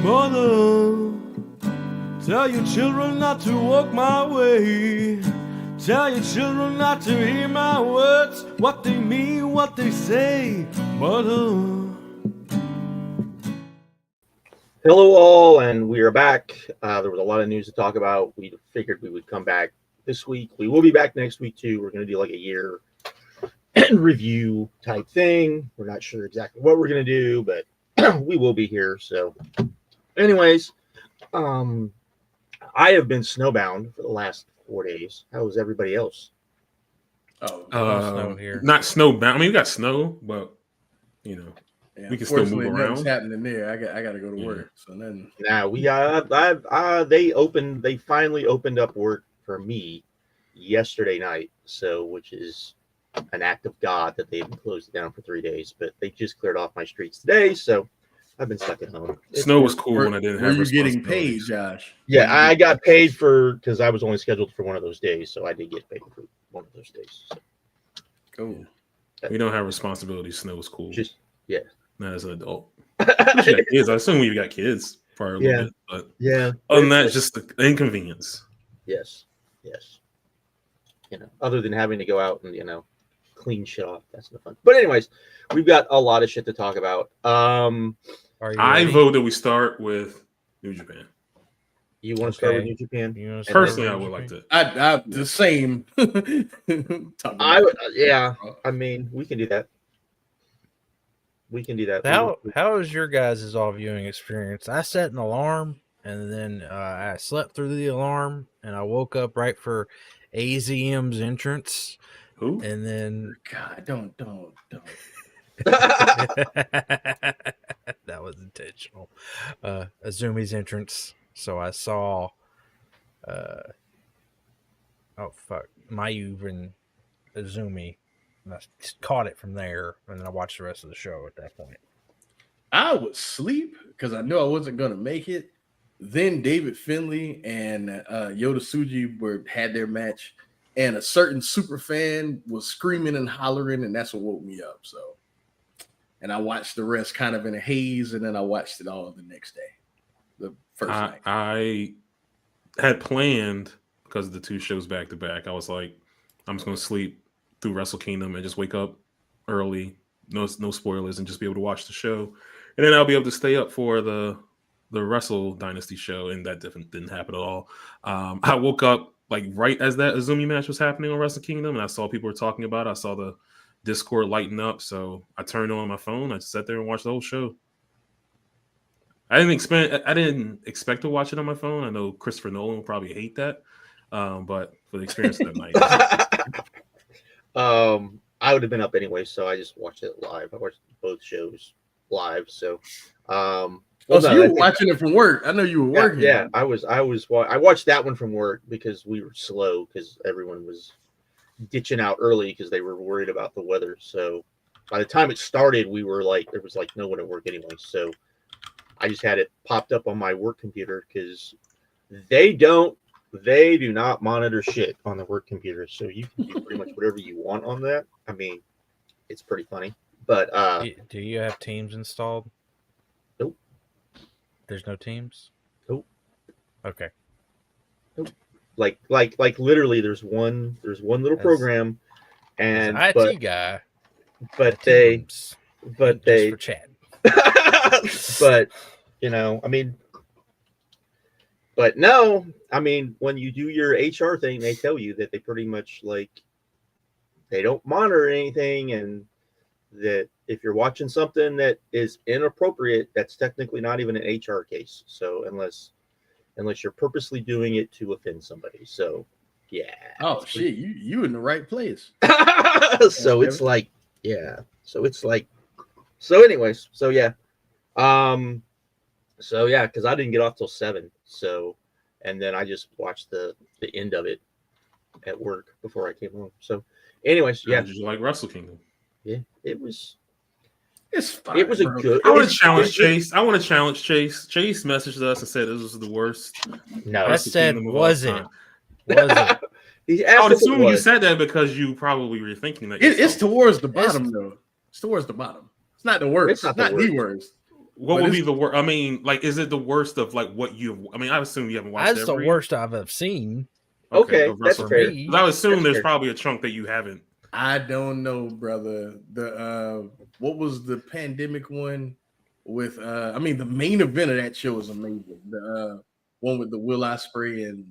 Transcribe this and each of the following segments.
Mother, tell your children not to walk my way. Tell your children not to hear my words, what they mean, what they say. Mother. Hello all, and we are back. There was a lot of news to talk about. We figured we would come back this week. We will be back next week too. We're going to do like a year review type thing. We're not sure exactly what we're going to do, but we will be here. So anyways, I have been snowbound for the last 4 days. How was everybody else? Snow here. Not snowbound. I mean, we got snow, but you know. Yeah, we can still move around. Nothing's happening there. I got to go to work. So then, now we got. They finally opened up work for me yesterday night. So, which is an act of God that they've closed it down for 3 days. But they just cleared off my streets today, so I've been stuck at home. Snow was cool when I didn't have. Were you getting paid, Josh? Yeah, I got paid because I was only scheduled for one of those days, so I did get paid for one of those days. So. Cool. We don't have responsibilities. Snow was cool. Just yeah. Not as an adult. Kids. I assume you got kids for a little bit, but yeah. Other than that, it's just the inconvenience. Yes. Other than having to go out and clean shit off, that's no fun. But anyways, we've got a lot of shit to talk about. I vote that we start with New Japan. You want to start with New Japan? Personally, I would like to. I the same. I mean, we can do that. How was your guys' all viewing experience? I set an alarm and then I slept through the alarm and I woke up right for AZM's entrance. Who? And then God, don't. That was intentional. Azumi's entrance. So I saw Mayu and Azumi. And I caught it from there, and then I watched the rest of the show at that point. I would sleep because I knew I wasn't going to make it. Then David Finlay and Yota Tsuji had their match, and a certain super fan was screaming and hollering, and that's what woke me up. So, and I watched the rest kind of in a haze, and then I watched it all the next day, the first night. I had planned, because of the two shows back to back, I was like, I'm just going to sleep through Wrestle Kingdom and just wake up early, no spoilers, and just be able to watch the show, and then I'll be able to stay up for the Wrestle Dynasty show, and that didn't happen at all. I woke up like right as that Azumi match was happening on Wrestle Kingdom, and I saw people were talking about it. I saw the Discord lighting up, so I turned on my phone. I just sat there and watched the whole show. I didn't expect to watch it on my phone. I know Christopher Nolan will probably hate that, but for the experience of that night. I would have been up anyway, so I just watched it live. I watched both shows live. So, you were watching it from work. I know you were working. Yeah, I watched that one from work because we were slow because everyone was ditching out early because they were worried about the weather. So by the time it started, there was like no one at work anyway. So I just had it popped up on my work computer because they do not monitor shit on the work computer, so you can do pretty much whatever you want on that. I mean, it's pretty funny. But do you have Teams installed? Nope. There's no Teams? Nope. Okay. Nope. Like literally there's one little program and IT guy. But they for chat. But I mean, but no, I mean, when you do your HR thing, they tell you that they pretty much they don't monitor anything, and that if you're watching something that is inappropriate, that's technically not even an HR case. So unless you're purposely doing it to offend somebody. So yeah. Oh shit, you in the right place. So it's like, yeah. So it's like, so anyways, so yeah. So yeah, because I didn't get off till 7. So, and then I just watched the end of it at work before I came home. So, anyways, yeah. Did you like Wrestle Kingdom? Yeah, it was. It's fine. It was bro. a good. I want to challenge Chase. Chase messaged us and said this was the worst. No, I said wasn't. I would assume you said that because you probably were thinking that. It's towards the bottom though. It's towards the bottom. It's not the worst. It's not the worst. What would be the worst? I mean, like, is it the worst of like what you? I mean, I assume you haven't watched. That's the worst I've seen. Okay, that's WrestleMania. fair. 'Cause I would assume That's there's fair. probably a chunk that you haven't. I don't know, brother. The what was the pandemic one with? I mean, the main event of that show is amazing. The one with the Will Ospreay and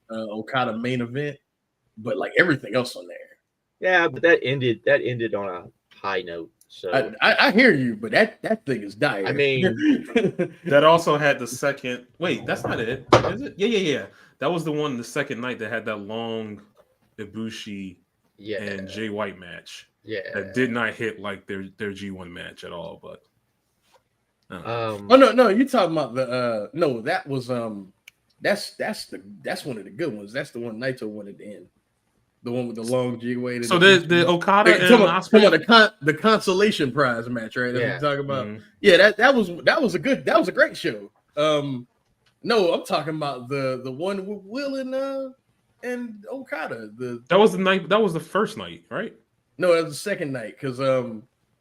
Okada main event, but like everything else on there. Yeah, but that ended on a high note. So I hear you, but that thing is dire. I mean, That also had the second. Wait, that's not it, is it? Yeah. That was the one, the second night that had that long Ibushi yeah, and Jay White match. yeah. That did not hit like their G1 match at all. But Oh no, you talking about the no, that was that's one of the good ones. That's the one Naito won at the end. The one with the long G way. so the Okada and Ospreay, Ospreay. the consolation prize match, right? That's Yeah. what you're talking about. Mhm. Yeah, that was a great show. No, I'm talking about the one with Will and Okada. That was the night. That was the first night, right? No, it was the second night because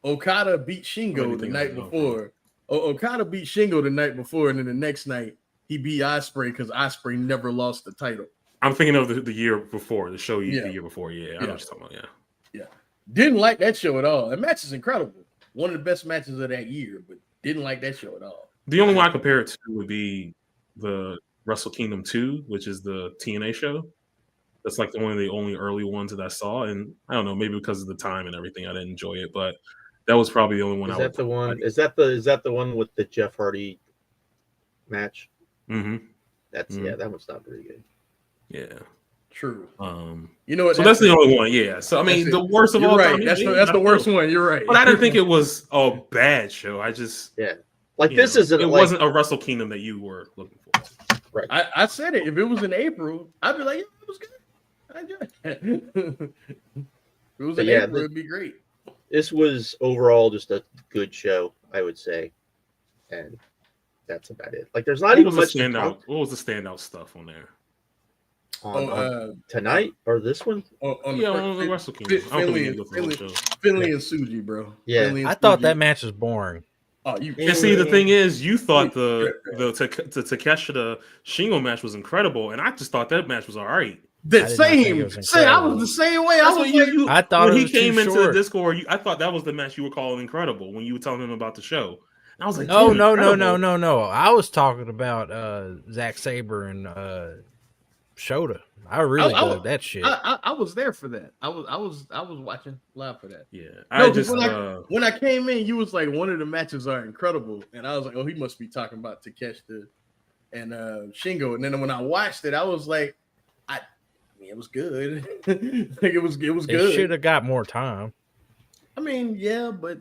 Okada beat Shingo the Anything night else? before. Okada beat Shingo the night before, and then the next night he beat Ospreay because Ospreay never lost the title. I'm thinking of the year before, the show Yeah. the year before. Yeah, I know what you're talking about. Yeah. Didn't like that show at all. That match is incredible. One of the best matches of that year, but didn't like that show at all. The only one I compare it to would be the Wrestle Kingdom 2, which is the TNA show. That's like one of the only early ones that I saw, and I don't know, maybe because of the time and everything, I didn't enjoy it. But that was probably the only one. Is that the one? Is that the one with the Jeff Hardy match? Mm-hmm. That's Mhm. yeah, that one's not very good. Yeah. True. You know what? So that's the only one. Yeah. So I mean, the worst of You're all right. time. That's the worst one. You're right. But I didn't think it was a bad show. I just Like you this know, isn't. It like, wasn't a Wrestle Kingdom that you were looking for. I said it. If it was in April, I'd be like, yeah, it was good. I enjoyed it. If it was in April, it'd be great. This was overall just a good show, I would say, and that's about it. Like, there's not even much standout. What was the standout stuff on there? on tonight or this one. On the Wrestle Kingdom. Finley and Suji, bro. Yeah, I thought that match was boring. Oh, you and see, the thing is, you thought the Takeshita Shingo match was incredible, and I just thought that match was all right. The same. I was the same way. I thought when it he was came too into short. the Discord, I thought that was the match you were calling incredible when you were telling him about the show. And I was like, No. incredible. I was talking about Zack Sabre and Shota. I really love that shit. I was there for that. I was watching live for that. Yeah, when I came in, you was like, one of the matches are incredible, and I was like, oh, he must be talking about Takeshita and Shingo. And then when I watched it, I was like, it was good. Like it was good. It should have got more time. I mean, yeah, but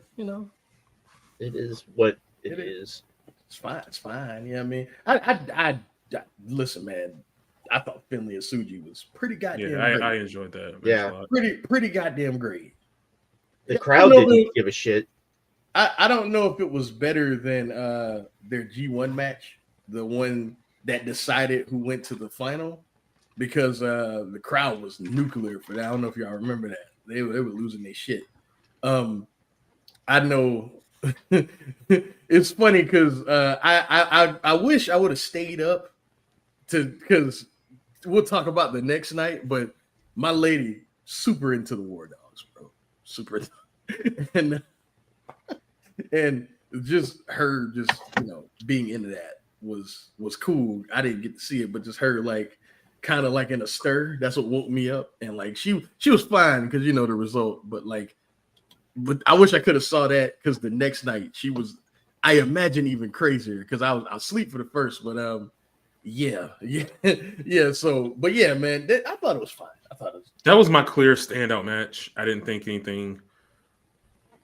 it is what it is. It's fine. It's fine. Yeah, I mean, I listen, man. I thought Finley and Suji was pretty goddamn. Yeah, great. I enjoyed that. Yeah, pretty goddamn great. The crowd didn't give a shit. I don't know if it was better than their G1 match, the one that decided who went to the final, because the crowd was nuclear for that. I don't know if y'all remember that. They were losing their shit. I know. It's funny because I wish I would have stayed up because we'll talk about the next night, but my lady super into the War Dogs, bro. Super and just her being into that was cool. I didn't get to see it, but just her like kind of like in a stir. That's what woke me up. And like she was fine because the result, but I wish I could have saw that because the next night she was, I imagine, even crazier because I was asleep for the first, but yeah. So, but yeah, man, I thought it was fine. That was my clear standout match. I didn't think anything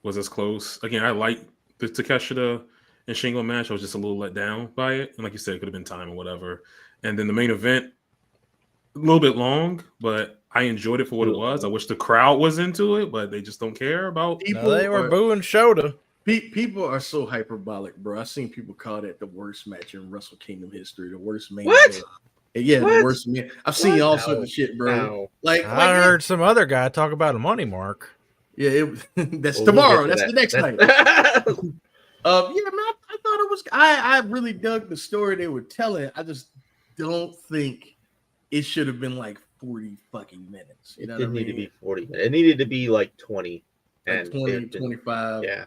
was as close. Again, I liked the Takeshita and Shingo match. I was just a little let down by it, and like you said, it could have been time or whatever. And then the main event, a little bit long, but I enjoyed it for what it was. I wish the crowd was into it, but they just don't care about. They were booing Shota. People are so hyperbolic, bro. I've seen people call that the worst match in Wrestle Kingdom history, the worst main event. Yeah, the worst man. I've seen all sorts of shit, bro. No. Like I heard some other guy talk about a money mark. Yeah, that's tomorrow. That's the next night. Yeah, man, I thought it was. I really dug the story they were telling. I just don't think it should have been like 40 fucking minutes. You know what I mean? Need to be 40 minutes. It needed to be like 20 like and 20, 25. Yeah.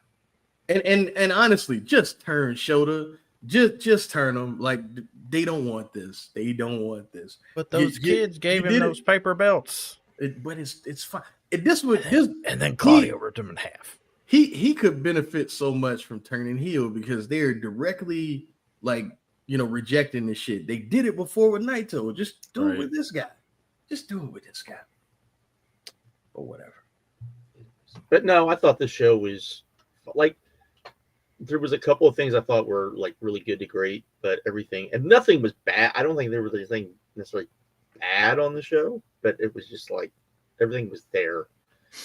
And honestly, just turn Shota. Just turn them. Like they don't want this. They don't want this. But those kids gave him those paper belts. But it's fine. And then Claudio ripped him in half. He could benefit so much from turning heel because they're directly like rejecting this shit. They did it before with Naito. Just do it with this guy. Just do it with this guy. Or whatever. But no, I thought the show was like there was a couple of things I thought were like really good to great, but everything and nothing was bad. I don't think there was anything necessarily bad on the show, but it was just like everything was there.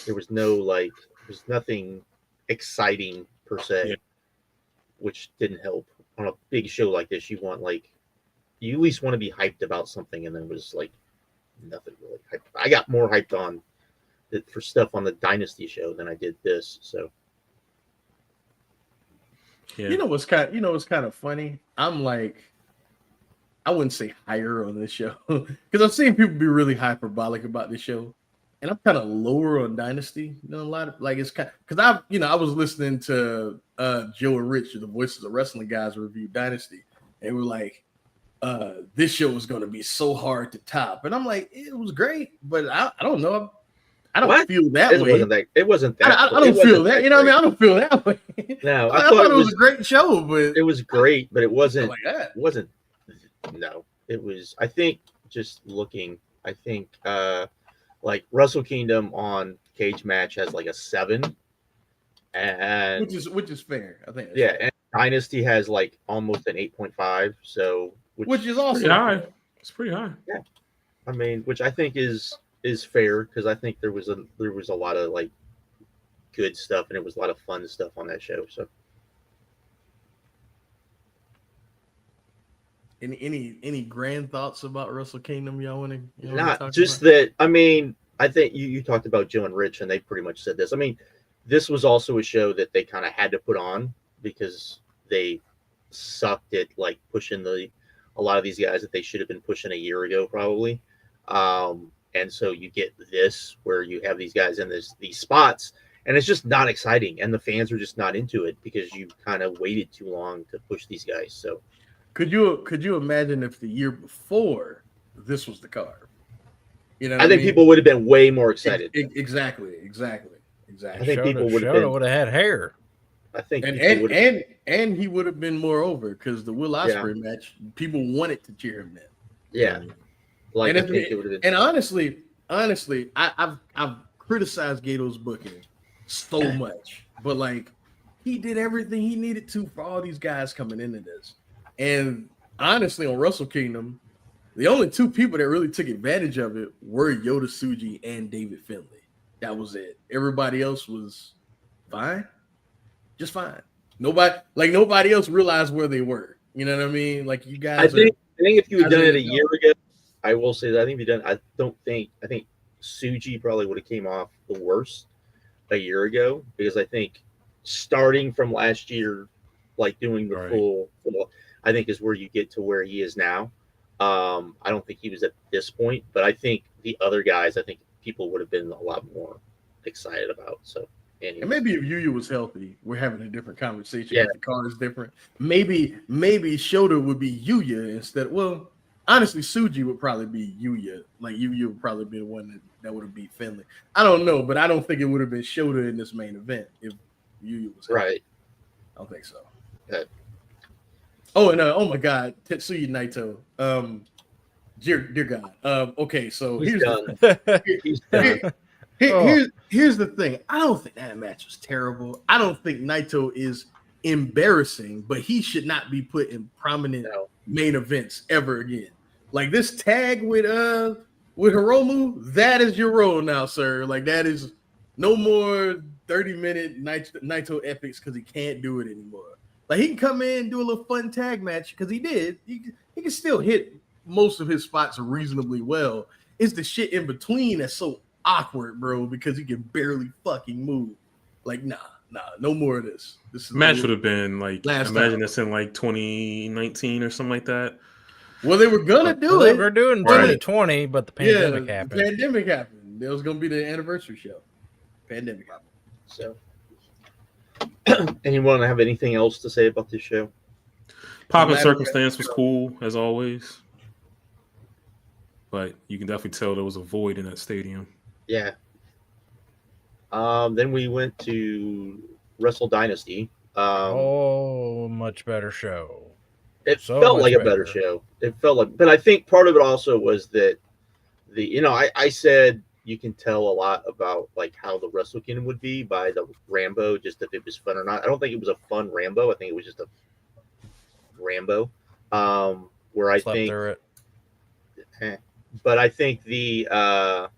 There was there's nothing exciting per se, which didn't help. On a big show like this, you at least want to be hyped about something, and there was like nothing really hyped. I got more hyped on it for stuff on the Dynasty show than I did this. So, you know what's kind of funny? I'm like, I wouldn't say higher on this show because I've seen people be really hyperbolic about this show, and I'm kind of lower on Dynasty than a lot of like it's kind because I was listening to Joe and Rich, the Voices of Wrestling guys, review Dynasty, and we're like, this show was going to be so hard to top, and I'm like, it was great, but I don't know. I don't feel that way. It wasn't that. I don't feel that. You know what I mean? I don't feel that way. No, I thought it was a great show, but it was great, but it wasn't like that. It wasn't. No, it was. I think just looking. I think like Wrestle Kingdom on Cage Match has like a 7, and which is fair. I think. Yeah, and Dynasty has like almost an 8.5. So which is also pretty high. It's pretty high. Yeah, I mean, which I think is fair because I think there was a lot of like good stuff and it was a lot of fun stuff on that show. So any grand thoughts about Wrestle Kingdom y'all want to not just about? That I mean I think you talked about Joe and Rich and they pretty much said this. I mean this was also a show that they kind of had to put on because they sucked at like pushing a lot of these guys that they should have been pushing a year ago probably. And so you get this where you have these guys in these spots and it's just not exciting. And the fans are just not into it because you kind of waited too long to push these guys. So could you imagine if the year before this was the card? I think people would have been way more excited. Exactly. I think people would have had hair. I think and he would have been more over because the Will Ospreay match, people wanted to cheer him then. Yeah. Like and honestly, I've criticized Gato's booking so much, but like he did everything he needed to for all these guys coming into this. And honestly, on Wrestle Kingdom, the only 2 people that really took advantage of it were Yoda Tsuji and David Finlay. That was it. Everybody else was fine, just fine. Nobody else realized where they were. You know what I mean? Like you guys. I think if you had done it a year ago. I will say that I think Tsuji probably would have came off the worst a year ago because I think starting from last year, like doing the full, I think is where you get to where he is now. I don't think he was at this point, but I think the other guys, I think people would have been a lot more excited about. So, anyways. And maybe if Yuya was healthy, we're having a different conversation. Yeah. If the card is different. Maybe Shota would be Yuya instead. Well. Honestly, Tsuji would probably be Yuya. Like Yuya would probably be the one that would have beat Finlay. I don't know, but I don't think it would have been Shota in this main event if Yuya was healthy. Right. I don't think so. Okay. Oh, and oh my God, Tetsuya Naito. Dear God. Okay, so he's done. Here's the thing. I don't think that match was terrible. I don't think Naito is embarrassing, but he should not be put in prominent main events ever again. Like this tag with Hiromu, that is your role now, sir. Like that is no more 30-minute Naito epics because he can't do it anymore. Like he can come in and do a little fun tag match because he did. He can still hit most of his spots reasonably well. It's the shit in between that's so awkward, bro, because he can barely fucking move. Like, nah, no more of this. This is Match would have been like, Last imagine time. this in like 2019 or something like that. Well, they were gonna do They it. were doing Right. 2020, but the pandemic The happened. pandemic happened. It was gonna be the anniversary show. Pandemic happened. So, anyone have anything else to say about this show? Pop and Matter- Circumstance was cool as always, but you can definitely tell there was a void in that stadium. Yeah. Then we went to Wrestle Dynasty. Much better show. It so felt much like a better better. show. It felt like, but I think part of it also was that I said you can tell a lot about like how the Wrestle Kingdom would be by the Rambo, just if it was fun or not. I don't think it was a fun Rambo. I think it was just a Rambo. Where I Slept think, through it. but I think the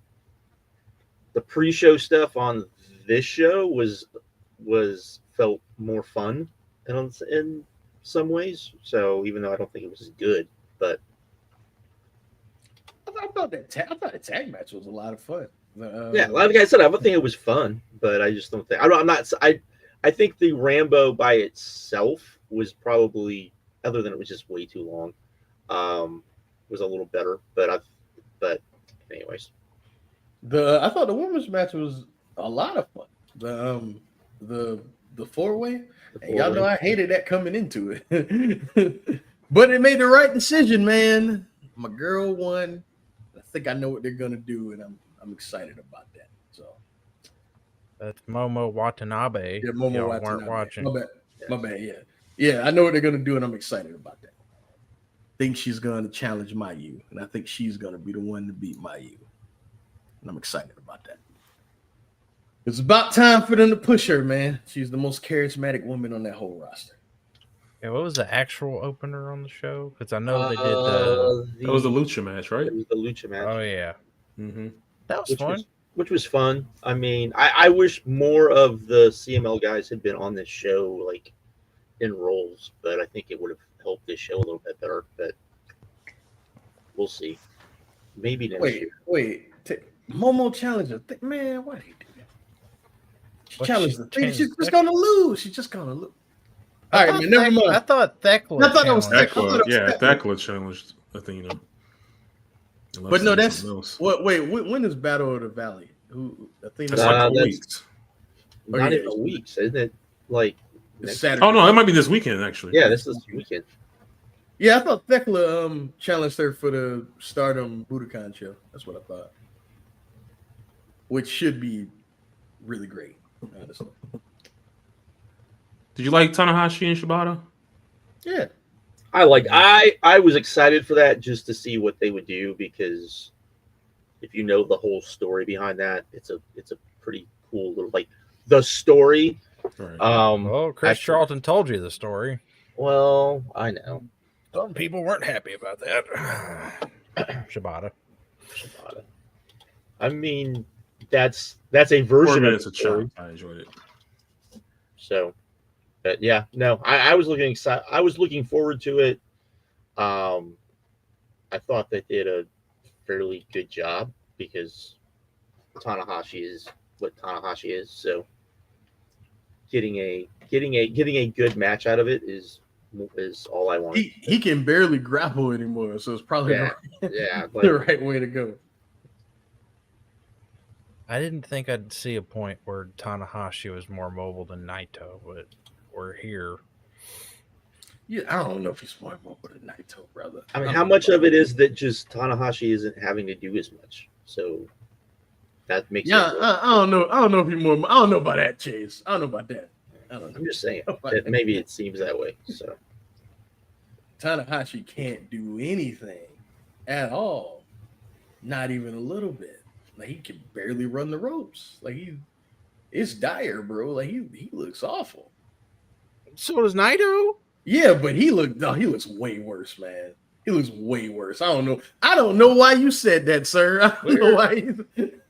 pre-show stuff on this show felt more fun in some ways. So even though I don't think it was as good, but I thought the tag match was a lot of fun. yeah, like I said, I don't think it was fun, but I just don't think I think the Rambo by itself was probably, other than it was just way too long, was a little better. But anyways, I thought the women's match was a lot of fun. The four-way. And y'all know I hated that coming into it. But it made the right decision, man. My girl won. I think I know what they're gonna do, and I'm excited about that. So That's Momo Watanabe. yeah, Momo Y'all Watanabe. weren't watching. My bad. Yeah, I know what they're gonna do, and I'm excited about that. Think she's gonna challenge Mayu, and I think she's gonna be the one to beat Mayu, and I'm excited about that. It's about time for them to push her, man. She's the most charismatic woman on that whole roster. Yeah, what was the actual opener on the show? Because I know they did That was the Lucha match, right? It was the Lucha match. Oh yeah, Mm-hmm. that was fun. Which was fun. I mean, I wish more of the CML guys had been on this show, like in roles, but I think it would have helped this show a little bit better. But we'll see. Maybe next year. Wait. Momo challenger. Man, why did he do that? She challenged the thing. She's just gonna lose. She's just gonna lose. All right, man. Never mind. I thought Thekla. I thought that was challenged. Thekla. Yeah, Thekla challenged Athena. But no, that's what. Wait, when is Battle of the Valley? Who Athena? That's like 4 that's- weeks. Not yeah. even weeks, isn't it? Like It's next- Saturday. Oh no, it might be this weekend actually. Yeah, this is weekend. Yeah, I thought Thekla challenged her for the Stardom Budokan show. That's what I thought. Which should be really great, honestly. Did you like Tanahashi and Shibata? Yeah. I was excited for that just to see what they would do, because if you know the whole story behind that, it's a pretty cool little, like, the story. Right. Well, Chris actually- Charlton told you the story. Well, I know. Some people weren't happy about that. Shibata. I mean, that's a 4 version of minutes the of story. chop. I enjoyed it. So, but yeah, no, I was looking excited. I was looking forward to it. I thought they did a fairly good job, because Tanahashi is what Tanahashi is. So, getting a good match out of it is all I want. He can barely grapple anymore, so it's probably Yeah, the right way to go. I didn't think I'd see a point where Tanahashi was more mobile than Naito, but we're here. Yeah, I don't know if he's more mobile than Naito, brother. I mean, how much of it is that just Tanahashi isn't having to do as much? So that makes Yeah, it. I don't know. I don't know if he's more. I don't know about that, Chase. I don't know about that. I don't know. I'm just saying that maybe it seems that way. So Tanahashi can't do anything at all. Not even a little bit. Like, he can barely run the ropes. Like, it's dire, bro. Like, he looks awful. So does Naito? Yeah, but he looks way worse, man. He looks way worse. I don't know why you said that, sir. I don't know why.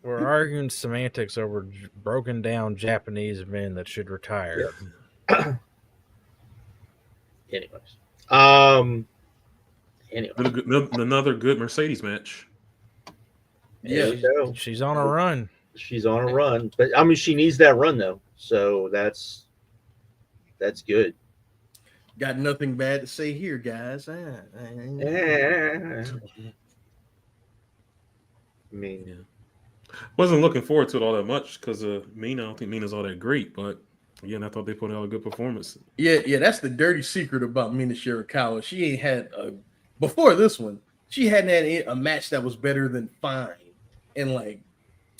We're arguing semantics over broken down Japanese men that should retire. anyways, anyway, Another good Mercedes match. there we go. She's on a run. She's on a run, but I mean, she needs that run though. So that's good. Got nothing bad to say here, guys. I mean, Yeah. Wasn't looking forward to it all that much because Mina. I don't think Mina's all that great, but again, I thought they put out a good performance. Yeah, that's the dirty secret about Mina Shirakawa. She ain't had before this one. She hadn't had a match that was better than fine in like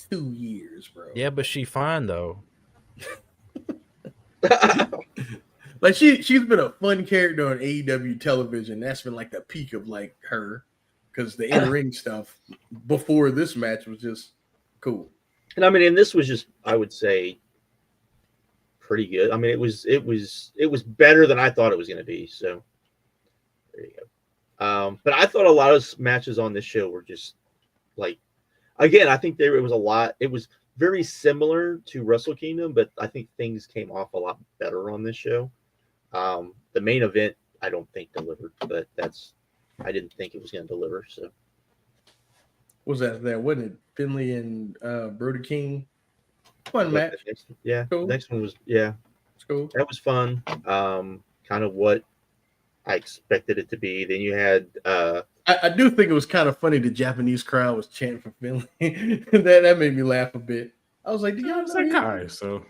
2 years, bro. Yeah, but she fine though. Like she's been a fun character on AEW television. That's been like the peak of like her, because the in-ring stuff before this match was just cool. and I mean, and this was just, I would say, pretty good. I mean, it was better than I thought it was going to be. So there you go. But I thought a lot of matches on this show were just like, again, I think it was a lot. It was very similar to Wrestle Kingdom, but I think things came off a lot better on this show. The main event, I don't think delivered, but I didn't think it was going to deliver. So What was that? Wasn't it Finley and Brody King? Fun match. Yeah, Cool. the next one was It's cool. that was fun. Kind of what I expected it to be. Then you had I do think it was kind of funny the Japanese crowd was chanting for Finley. that made me laugh a bit. I was like, "Do y'all It's know that him?" guy, so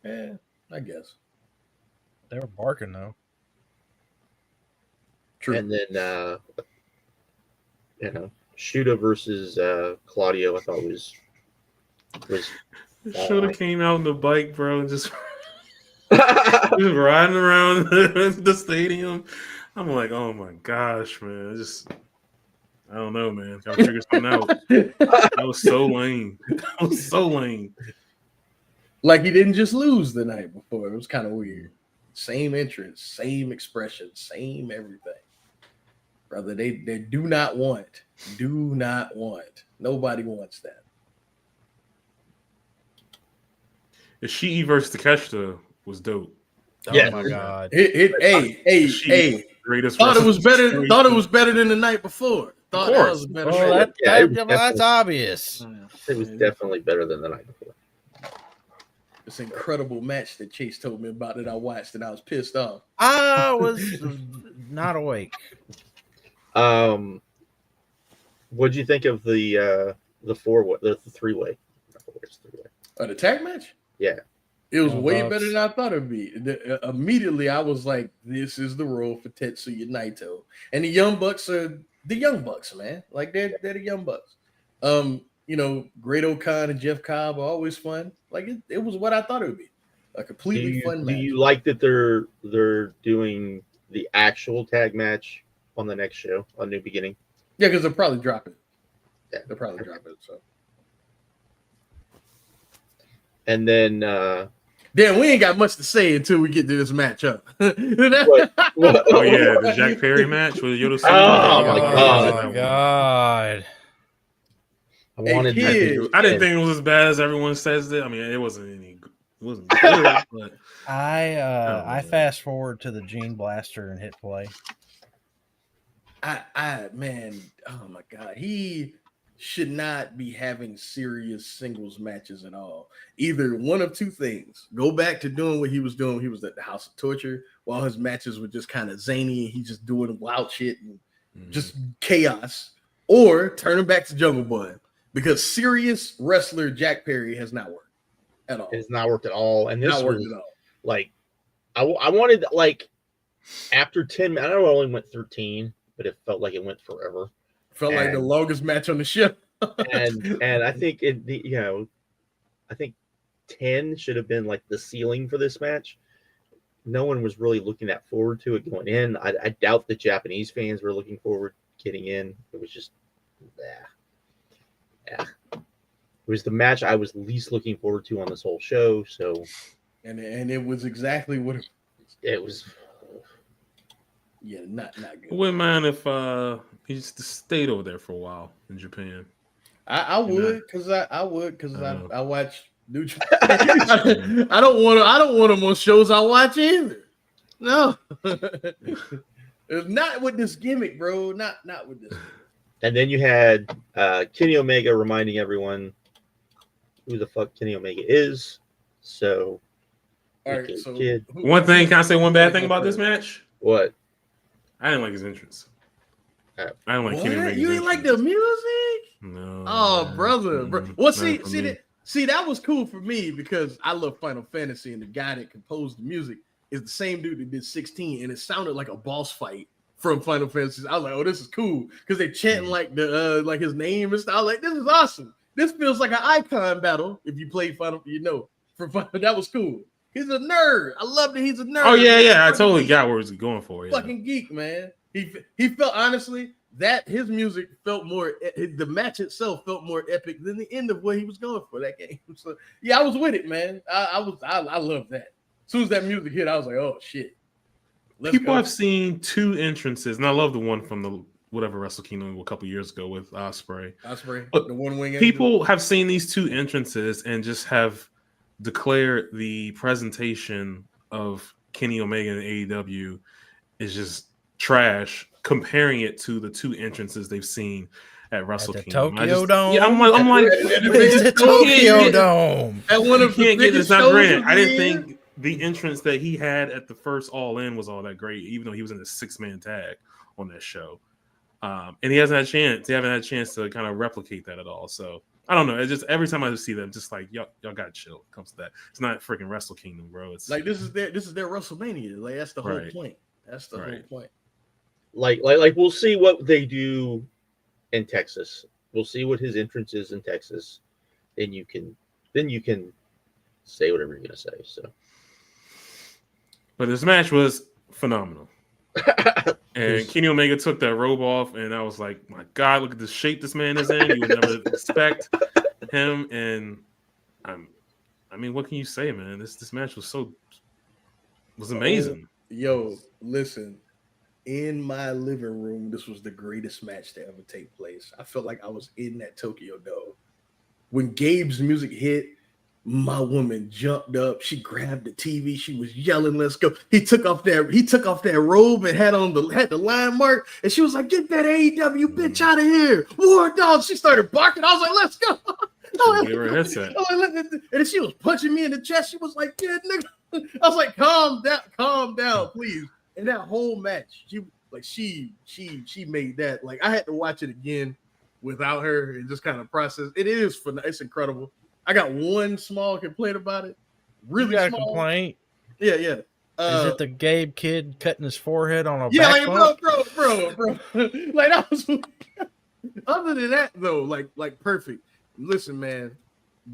Yeah, I guess. They were barking though. True. and then Shuda versus Claudio, I thought was Shoulda came out on the bike, bro, and just riding around the stadium. I'm like, oh my gosh, man! I don't know, man. Gotta figure something out. That was so lame. That was so lame. Like he didn't just lose the night before. It was kind of weird. Same entrance, same expression, same everything. Brother, they do not want. Nobody wants that. Ishii versus Takeshita was dope. Oh Yeah. my god. Hey. Greatest. Thought it was better. wrestling Thought it was better than the night before. Thought that course. was a better Well, match. that's obvious. it was definitely better than the night before. This incredible match that Chase told me about that I watched and I was pissed off. I was not awake. What'd you think of the three-way? The tag match? Yeah. It was Oh, way Bucks. better than I thought it'd be. Immediately, I was like, "This is the role for Tetsuya Naito." And the Young Bucks are the Young Bucks, man. Like they're the Young Bucks. Great O'Khan and Jeff Cobb are always fun. Like it was what I thought it would be. A completely fun match. Do you like that they're doing the actual tag match on the next show on New Beginning? Yeah, because they'll probably drop it. Yeah. They'll probably drop it. So And then damn, we ain't got much to say until we get to this matchup. Oh yeah, the Jack Perry match with Yoda. Oh, my God. Oh my god. I Hey, wanted kid. I didn't think it was as bad as everyone says that. I mean, it wasn't good, but I fast forward to the Gene Blaster and hit play. Man, oh my god, he should not be having serious singles matches at all. Either one of two things: go back to doing what he was doing. He was at the House of Torture, while his matches were just kind of zany and he just doing wild shit and just chaos, or turn him back to Jungle Boy, because serious wrestler Jack Perry has not worked at all. It's not worked at all. And this Not worked was at all. like, I wanted, like, after 10 minutes, I know it only went 13, but it felt like it went forever. Felt like the And- longest match on the show. And I think I think 10 should have been like the ceiling for this match. No one was really looking that forward to it going in. I doubt the Japanese fans were looking forward to getting in. It was just, yeah. It was the match I was least looking forward to on this whole show. So, and it was exactly what it was. Yeah, not good. wouldn't mind if he just stayed over there for a while in Japan. I would, because I know. I watch New Japan. I don't want him on shows I watch either. No, it's not with this gimmick, bro. Not with this. And then you had Kenny Omega reminding everyone who the fuck Kenny Omega is. So All right, so Kid. One thing, can I say one bad thing about this match? What? I didn't like his entrance. I didn't like What? Kenny Omega's You ain't like the entrance. music? No. Oh, man. brother, bro. Mm-mm. Well, Not for me. see, that was cool for me because I love Final Fantasy, and the guy that composed the music is the same dude that did 16, and it sounded like a boss fight from Final Fantasy. I was like, oh, this is cool because they're chanting like the like his name and stuff. I was like, this is awesome. This feels like an icon battle. If you play Final, for Final, that was cool. He's a nerd. I love that he's a nerd. Oh yeah. I totally got where he's going for. Yeah. Fucking geek, man. He felt honestly that his music felt more. The match itself felt more epic than the end of what he was going for that game. So yeah, I was with it, man. I love that. As soon as that music hit, I was like, oh shit. People have seen 2 entrances, and I love the one from the whatever Wrestle Kingdom a couple years ago with Ospreay. The one wing. People have seen these 2 entrances and just have declared the presentation of Kenny Omega and AEW is just trash, comparing it to the 2 entrances they've seen at Wrestle Kingdom. Tokyo Dome. Yeah, I'm like, It's the Tokyo Dome. At one of the it's biggest not shows granted. of I the didn't year. think the entrance that he had at the first All In was all that great, even though he was in a 6-man tag on that show. And he hasn't had a chance. He haven't had a chance to kind of replicate that at all. So I don't know. It's just every time I see them, just like y'all got to chill. When it comes to that, it's not freaking Wrestle Kingdom, bro. It's Like this is their WrestleMania. Like that's the whole Right. point. That's the whole point. Like we'll see what they do in Texas. We'll see what his entrance is in Texas. Then you can say whatever you're gonna say. So, but this match was phenomenal. And Kenny Omega took that robe off, and I was like, my God, look at the shape this man is in. You would never expect him. And I mean, what can you say, man? This match was amazing. Yo, listen. In my living room, this was the greatest match to ever take place. I felt like I was in that Tokyo Dome. When Gabe's music hit, my woman jumped up. She grabbed the TV. She was yelling, "Let's go!" He took off that robe and had the line mark, and she was like, "Get that AEW bitch out of here, War Dog!" She started barking. I was like, "Let's go!" Give her a headset. And then she was punching me in the chest. She was like, "Yeah, nigga." I was like, "Calm down, please." And that whole match, she made that. Like I had to watch it again without her and just kind of process. It's incredible. I got one small complaint about it. Really You got small. a complaint? Yeah. Is it the Gabe kid cutting his forehead on a Yeah, back like bump? bro. Like that was. Other than that, though, like perfect. Listen, man,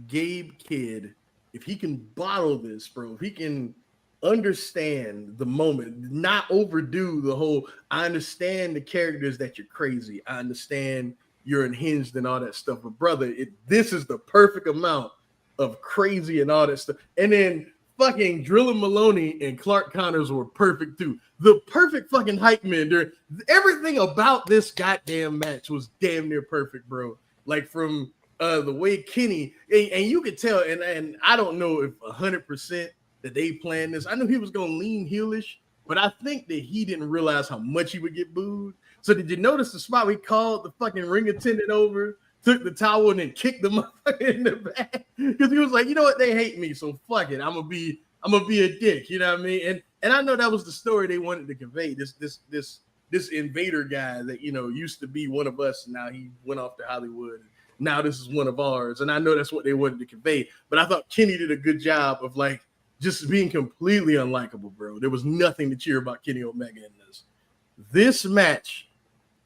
Gabe Kidd, if he can bottle this, bro, if he can understand the moment, not overdo the whole. I understand the characters that you're crazy. I understand you're unhinged and all that stuff, but brother, this is the perfect amount of crazy and all that stuff. And then fucking Drillin' Maloney and Clark Connors were perfect too. The perfect fucking hype man. Everything about this goddamn match was damn near perfect, bro. Like from the way Kenny and you could tell, and I don't know if 100% that they planned this. I knew he was gonna lean heelish, but I think that he didn't realize how much he would get booed. So did you notice the spot we called the fucking ring attendant over, took the towel and then kicked the motherfucker in the back? Because he was like, you know what, they hate me, so fuck it. I'm gonna be a dick, you know what I mean? And I know that was the story they wanted to convey. This invader guy that used to be one of us, and now he went off to Hollywood. Now this is one of ours. And I know that's what they wanted to convey. But I thought Kenny did a good job of like just being completely unlikable, bro. There was nothing to cheer about Kenny Omega in this. This match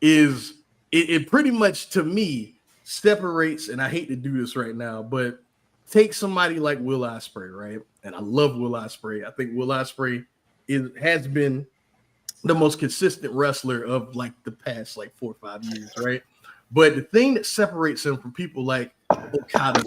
is it pretty much to me separates, and I hate to do this right now, but take somebody like Will Ospreay, right? And I love Will Ospreay. I think Will Ospreay has been the most consistent wrestler of like the past like 4 or 5 years, right? But the thing that separates him from people like Okada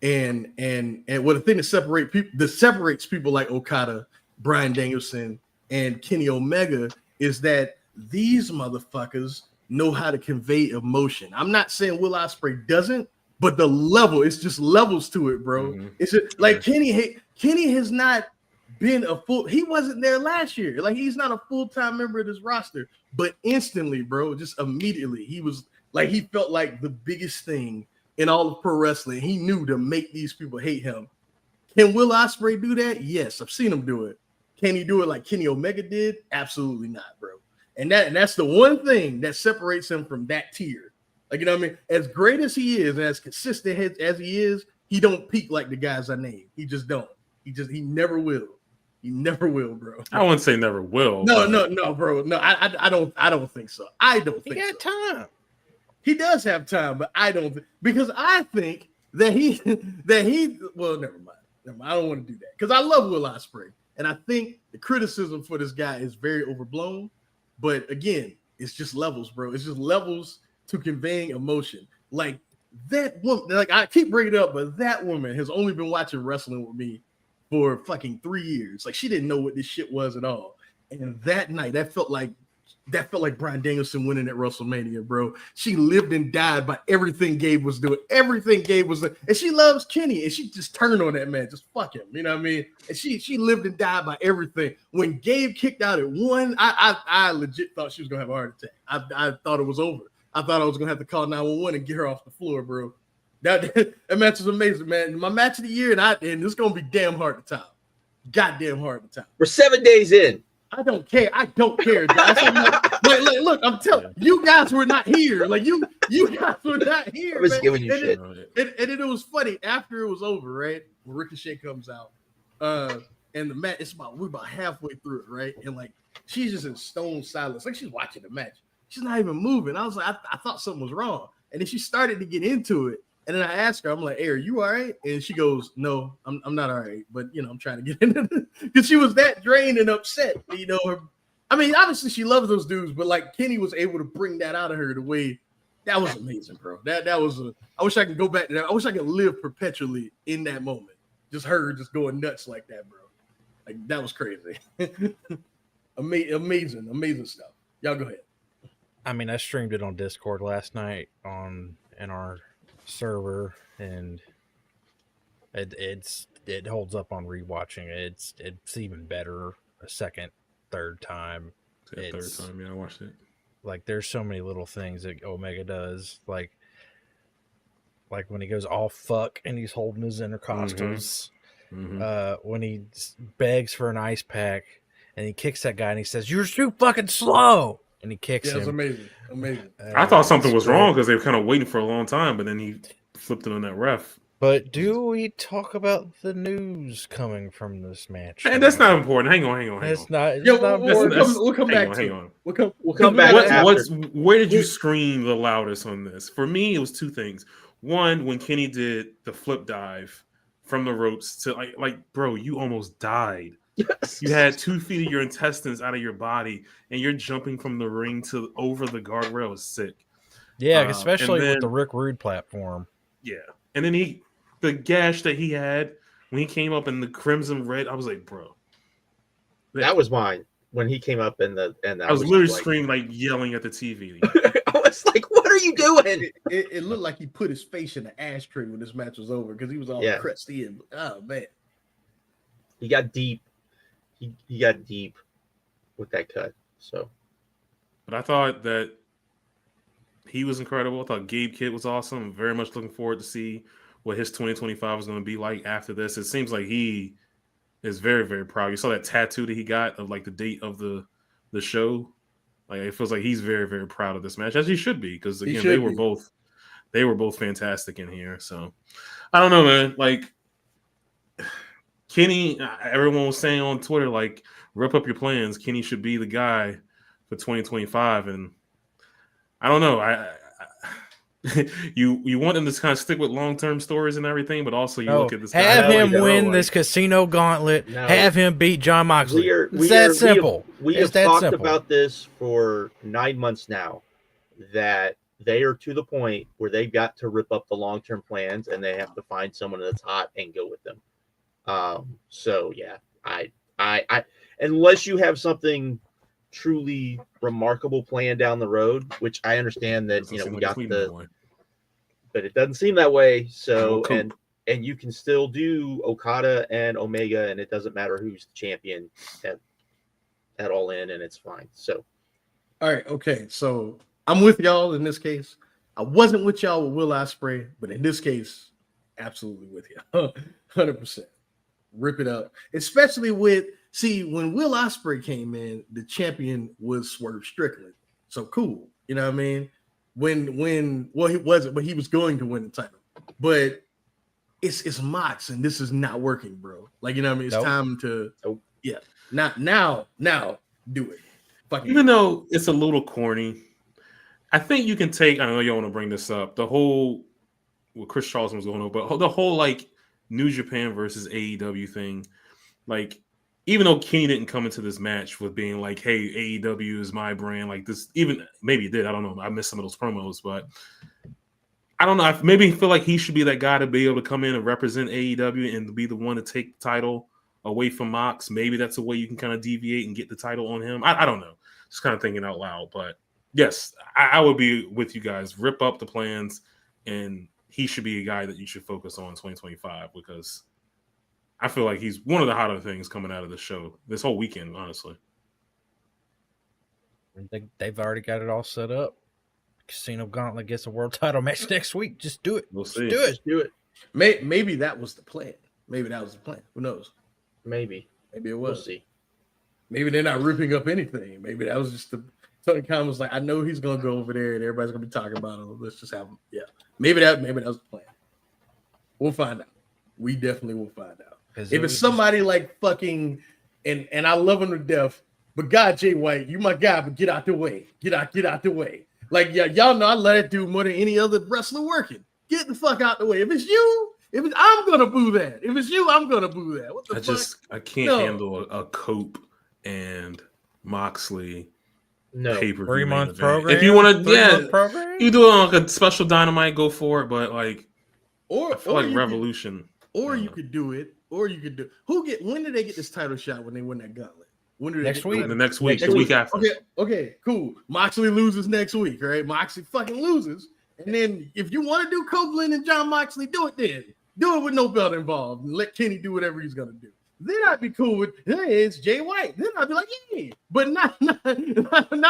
and the thing that separates people like Okada, Bryan Danielson, and Kenny Omega is that these motherfuckers know how to convey emotion. I'm not saying Will Ospreay doesn't, but the level, it's just levels to it, bro. Mm-hmm. It's just like Kenny has not been he wasn't there last year. Like he's not a full-time member of this roster, but instantly, bro, just immediately, he was like, he felt like the biggest thing in all of pro wrestling. He knew to make these people hate him. Can Will Ospreay do that? Yes, I've seen him do it. Can he do it like Kenny Omega did? Absolutely not, bro. And that's the one thing that separates him from that tier. Like, you know what I mean? As great as he is, and as consistent as he is, he don't peak like the guys I named. He just don't. He never will. He never will, bro. I wouldn't say never will. No, bro. No, I don't think so. I don't think he got time. He does have time, but I don't because I think that he well, never mind. I don't want to do that because I love Will Ospreay, and I think the criticism for this guy is very overblown. But again, it's just levels, bro. It's just levels to conveying emotion. Like that woman, like I keep bringing it up, but that woman has only been watching wrestling with me for fucking 3 years. Like she didn't know what this shit was at all. And that night, that felt like Bryan Danielson winning at WrestleMania, bro. She lived and died by everything Gabe was doing. Everything Gabe was doing. And she loves Kenny, and she just turned on that man. Just fuck him. You know what I mean? And she lived and died by everything. When Gabe kicked out at 1, I legit thought she was going to have a heart attack. I thought it was over. I thought I was going to have to call 911 and get her off the floor, bro. That match was amazing, man. My match of the year, and it's going to be damn hard to top. Goddamn hard to top. We're 7 days in. I don't care. Look, I'm telling you guys were not here. Like you guys were not here. I was man. giving you and shit. And it was funny after it was over, right? When Ricochet comes out, and the match, we're about halfway through it, right? And like she's just in stone silence, like she's watching the match. She's not even moving. I was like, I thought something was wrong, and then she started to get into it. And then I asked her, I'm like, hey, are you all right? And she goes, no, I'm not all right. But, I'm trying to get into it. Because she was that drained and upset. Obviously she loves those dudes, but like Kenny was able to bring that out of her the way that was amazing, bro. That was I wish I could go back to that. I wish I could live perpetually in that moment. Just her just going nuts like that, bro. Like that was crazy. Amazing stuff. Y'all go ahead. I streamed it on Discord last night in our server, and it holds up on rewatching. It's even better a second, third time. Third time, yeah, I watched it. Like there's so many little things that Omega does, like when he goes all fuck and he's holding his intercostals. When he begs for an ice pack and he kicks that guy and he says, "You're too fucking slow." And he kicks him. It's amazing. I thought something was wrong because they were kind of waiting for a long time, but then he flipped it on that ref. But do we talk about the news coming from this match? And that's not important. Hang on. It's not. We'll come back. Hang on. We'll come back. Where did you scream the loudest on this? For me, it was two things. One, when Kenny did the flip dive from the ropes to like, bro, you almost died. Yes. You had 2 feet of your intestines out of your body, and you're jumping from the ring to over the guardrail. Is sick. Yeah, especially with the Rick Rude platform. Yeah, and then the gash that he had when he came up in the crimson red, I was like, bro, that was mine when he came up and I was literally screaming, like yelling at the TV. I was like, what are you doing? It looked like he put his face in the ashtray when this match was over because he was all crusty and oh man, he got deep. He got deep with that cut. So, but I thought that he was incredible. I thought Gabe Kidd was awesome. I'm very much looking forward to see what his 2025 is going to be like after this. It seems like he is very, very proud. You saw that tattoo that he got of like the date of the show. Like it feels like he's very, very proud of this match, as he should be, because again they were both fantastic in here. So I don't know, man. Like Kenny, everyone was saying on Twitter, like, rip up your plans. Kenny should be the guy for 2025. And I don't know. You want him to kind of stick with long-term stories and everything, but also you look at this guy. Have him win this casino gauntlet. No. Have him beat John Moxley. It's that simple. We have talked about this for 9 months now, that they are to the point where they've got to rip up the long-term plans and they have to find someone that's hot and go with them. So yeah, I unless you have something truly remarkable planned down the road, which I understand that we got but it doesn't seem that way. So and you can still do Okada and Omega, and it doesn't matter who's the champion at All In, and it's fine. So, all right, okay. So I'm with y'all in this case. I wasn't with y'all with Will Ospreay, but in this case, absolutely with you, 100%. rip it up. Especially when Will Ospreay came in, the champion was Swerve Strickland. So cool. You know what I mean? He wasn't, but he was going to win the title. But it's Mox, and this is not working, bro. Like, you know what I mean? It's time to not now do it. Even though it's a little corny, I think you can take, I know you want to bring this up, the whole what Chris Charlton was going on, but the whole like New Japan versus AEW thing, like, even though Kenny didn't come into this match with being like, hey, AEW is my brand, like this, even maybe he did, I don't know, I missed some of those promos, but I don't know, I maybe feel like he should be that guy to be able to come in and represent AEW and be the one to take the title away from Mox. Maybe that's a way you can kind of deviate and get the title on him. I don't know, just kind of thinking out loud, but yes, I would be with you guys. Rip up the plans, and he should be a guy that you should focus on in 2025 because I feel like he's one of the hotter things coming out of the show this whole weekend, honestly. They've already got it all set up. Casino Gauntlet gets a world title match next week. Just do it. We'll see. Just do it. Maybe that was the plan. Maybe that was the plan. Who knows? Maybe it was. We'll see. Maybe they're not ripping up anything. Maybe that was just Tony Khan was like, I know he's gonna go over there and everybody's gonna be talking about him. Let's just have him. Yeah. Maybe that was the plan. We'll find out. We definitely will find out. If it's somebody like fucking and I love him to death, but God, Jay White, you my guy, but get out the way. Get out the way. Like, yeah, y'all know I let it do more than any other wrestler working. Get the fuck out the way. If it's you, I'm gonna boo that. If it's you, I'm gonna boo that. What the fuck? I can't handle a Cope and Moxley pay-per-view 3-month program. If you want to, you do like a special Dynamite, go for it. But like, I feel like Revolution. You could do it. When did they get this title shot when they win that gauntlet? When do they next week? The next week, the week after. Okay, cool. Moxley loses next week, right? Moxley fucking loses. And then if you want to do Copeland and John Moxley, do it then. Do it with no belt involved and let Kenny do whatever he's gonna do. Then I'd be cool with, hey, it's Jay White. Then I'd be like, yeah, but not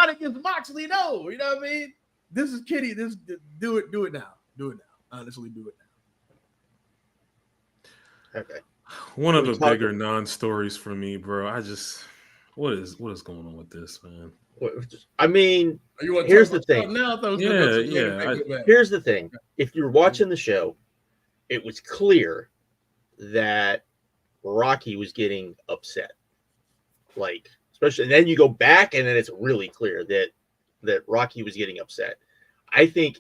against Moxley, no. You know what I mean? This is Kenny. Do it now. Do it now. Honestly, do it now. Okay. One of the bigger non-stories for me, bro. What is going on with this, man? I mean, here's the thing. Here's the thing. If you're watching the show, it was clear that Rocky was getting upset. Like, especially, and then you go back, and then it's really clear that Rocky was getting upset. I think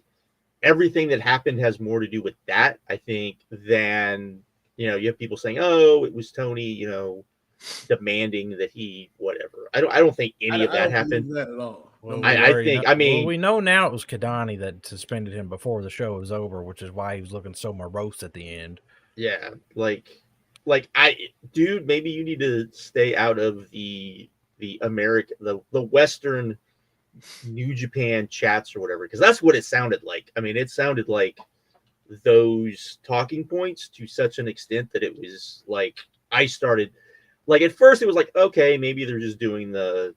everything that happened has more to do with that, I think, than, you have people saying, oh, it was Tony, demanding that he whatever. I don't think any of that happened. That at all. Well, we know now it was Kadani that suspended him before the show was over, which is why he was looking so morose at the end. Yeah, dude, maybe you need to stay out of the American, the Western New Japan chats or whatever, because that's what it sounded like. I mean, it sounded like those talking points to such an extent that it was like I started. Like, at first it was like, okay, maybe they're just doing the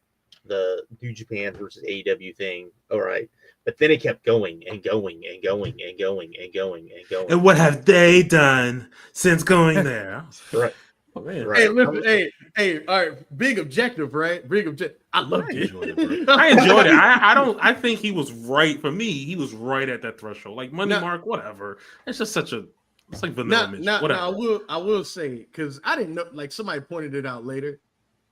New Japan versus AEW thing. All right. But then it kept going and going and going and going and going and going. And what have they done since going there? Right. Oh, man. Right. Hey, listen, hey, all right. Big objective, right? Big objective. I loved it. I enjoyed it. I think he was right. For me, he was right at that threshold. Like, Money Mark, whatever. It's just it's like vanilla. Now, I will say, because I didn't know, like, somebody pointed it out later.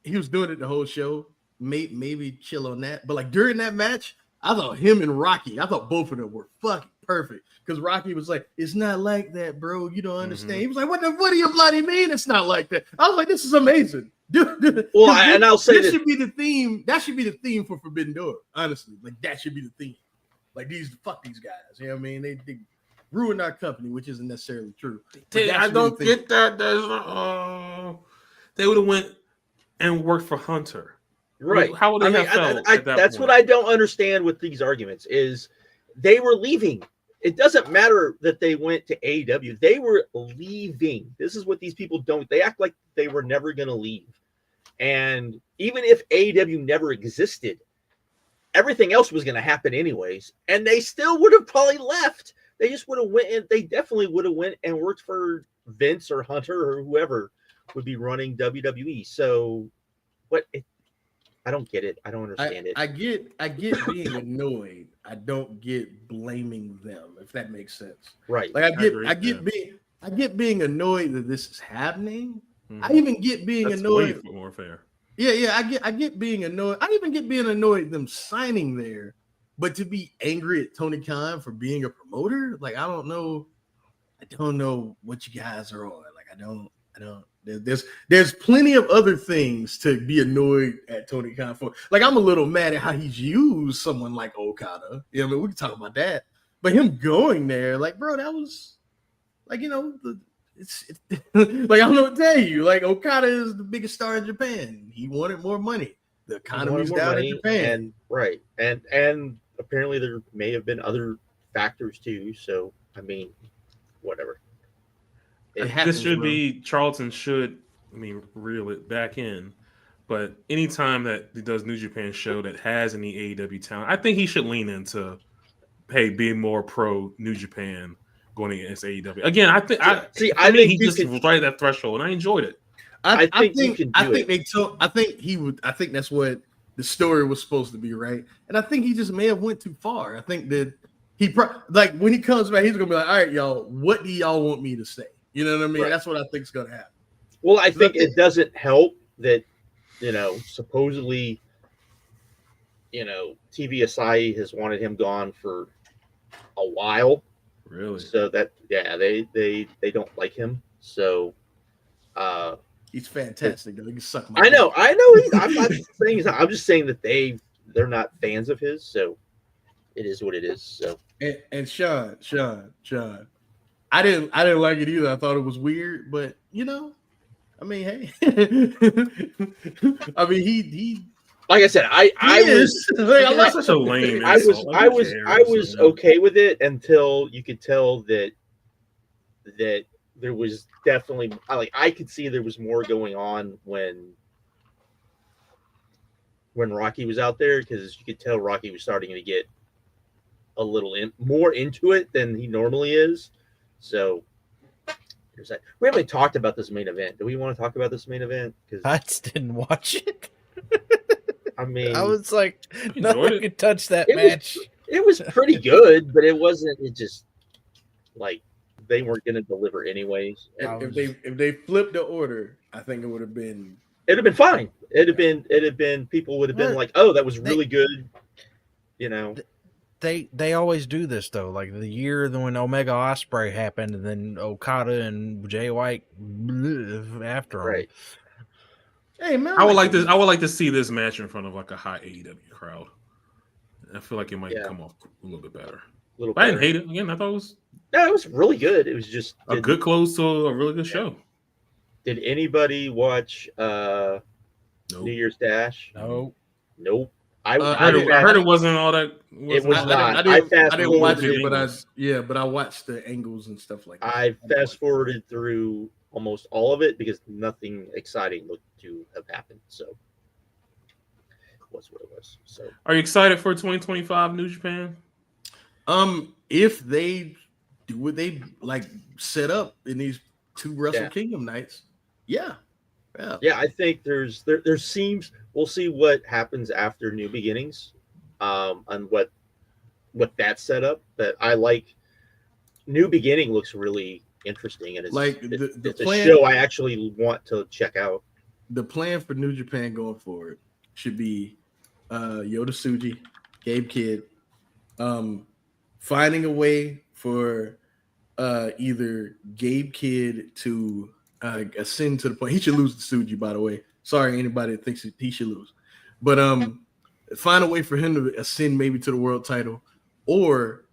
He was doing it the whole show. Maybe chill on that. But like during that match, I thought him and Rocky, I thought both of them were fucking perfect. Because Rocky was like, it's not like that, bro. You don't understand. Mm-hmm. He was like, what do you bloody mean it's not like that? I was like, this is amazing. Well, and I'll say this should be the theme. That should be the theme for Forbidden Door, honestly. Like, that should be the theme. Like, fuck these guys. You know what I mean? They ruined our company, which isn't necessarily true. I don't get that. They would have went and worked for Hunter. Right. How would they have felt? That's what I don't understand with these arguments is they were leaving. It doesn't matter that they went to AEW. They were leaving. This is what these people don't. They act like they were never going to leave. And even if AEW never existed, everything else was going to happen anyways. And they still would have probably left. They just would have went and they definitely would have went and worked for Vince or Hunter or whoever would be running WWE. So, I don't get it. I don't understand it. I get being annoyed. I don't get blaming them, if that makes sense. Right. Like agree, I get being annoyed that this is happening. Mhm. I even get being That's annoyed. way more fair. Yeah, I get being annoyed. I even get being annoyed them signing there, but to be angry at Tony Khan for being a promoter, like I don't know what you guys are on. Like I don't. There's plenty of other things to be annoyed at Tony Khan for. Like I'm a little mad at how he's used someone like Okada. Yeah, I mean we can talk about that, but him going there, like bro, that was like like I don't know what to tell you. Like Okada is the biggest star in Japan. He wanted more money. The economy's down in Japan. And apparently there may have been other factors too. So I mean, whatever. This should be Charlton should reel it back in. But anytime that he does New Japan show that has any AEW talent, I think he should lean into being more pro New Japan going against AEW. Again, I think he just was right at that threshold, and I enjoyed it. I think that's what the story was supposed to be, right? And I think he just may have went too far. I think that like when he comes back, he's gonna be like, all right, y'all, what do y'all want me to say? You know what I mean? Right. That's what I think is gonna happen. Well, I think it doesn't help that, supposedly, TV Asahi has wanted him gone for a while. Really? So that, they don't like him. So, he's fantastic. Though. He can suck my. I know. I'm not saying. I'm just saying that they're not fans of his. So, it is what it is. So. And Sean, I didn't like it either. I thought it was weird, but I mean, hey, I mean he. Like I said, I was such a lame. I was okay with it until you could tell that there was definitely I could see there was more going on when Rocky was out there, because you could tell Rocky was starting to get a little more into it than he normally is. So here's that. We haven't talked about this main event. Do we want to talk about this main event? Because I just didn't watch it. I mean, I was like, no one could touch that match. It was pretty good, but it wasn't. It just like they weren't going to deliver anyways. If they flipped the order, I think it would have been. It'd have been fine. It'd have been. People would have been like, "Oh, that was really good." They always do this though. Like the year when Omega Ospreay happened, and then Okada and Jay White after him. Right. Hey man, I would like to see this match in front of like a hot AEW crowd. I feel like it might come off a little bit better. I didn't hate it. Again, I thought it was. No, it was really good. It was just a good close to a really good show. Did anybody watch New Year's Dash? No. Nope. I heard it wasn't all that. It was not. I didn't watch it, but I watched the angles and stuff like that. I fast forwarded through almost all of it because nothing exciting looked to have happened. So was what it was. So are you excited for 2025 New Japan? If they do what they set up in these 2 Wrestle Kingdom nights, yeah. I think there seems, we'll see what happens after New Beginnings, and what that's set up. But I like New Beginning looks really interesting, and it's it's a show I actually want to check out. The plan for New Japan going forward should be Yota Tsuji, Gabe Kidd, finding a way for either Gabe Kidd to ascend to the point. He should lose to Tsuji, by the way. Sorry, anybody that thinks he should lose. But find a way for him to ascend maybe to the world title, or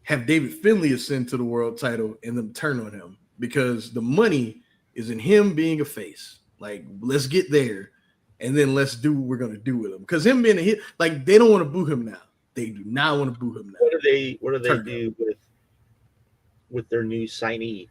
have David Finlay ascend to the world title and then turn on him, because the money is in him being a face. Like, let's get there, and then let's do what we're gonna do with him. Because him being a hit, like, they don't want to boo him now. They do not want to boo him now. What do they do with their new signee?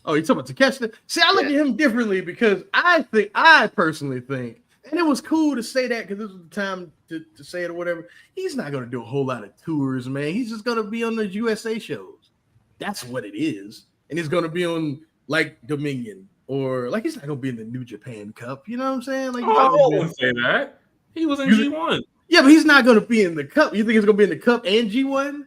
Oh, you're talking about Takeshita? See, I look at him differently, because I personally think, and it was cool to say that because this was the time to say it or whatever. He's not going to do a whole lot of tours, man. He's just going to be on the USA shows. That's what it is. And he's going to be on like Dominion or like he's not gonna be in the New Japan Cup. You know what I'm saying? Like, I wouldn't say that. He was in G1. Yeah, but he's not gonna be in the Cup. You think he's gonna be in the Cup and G1?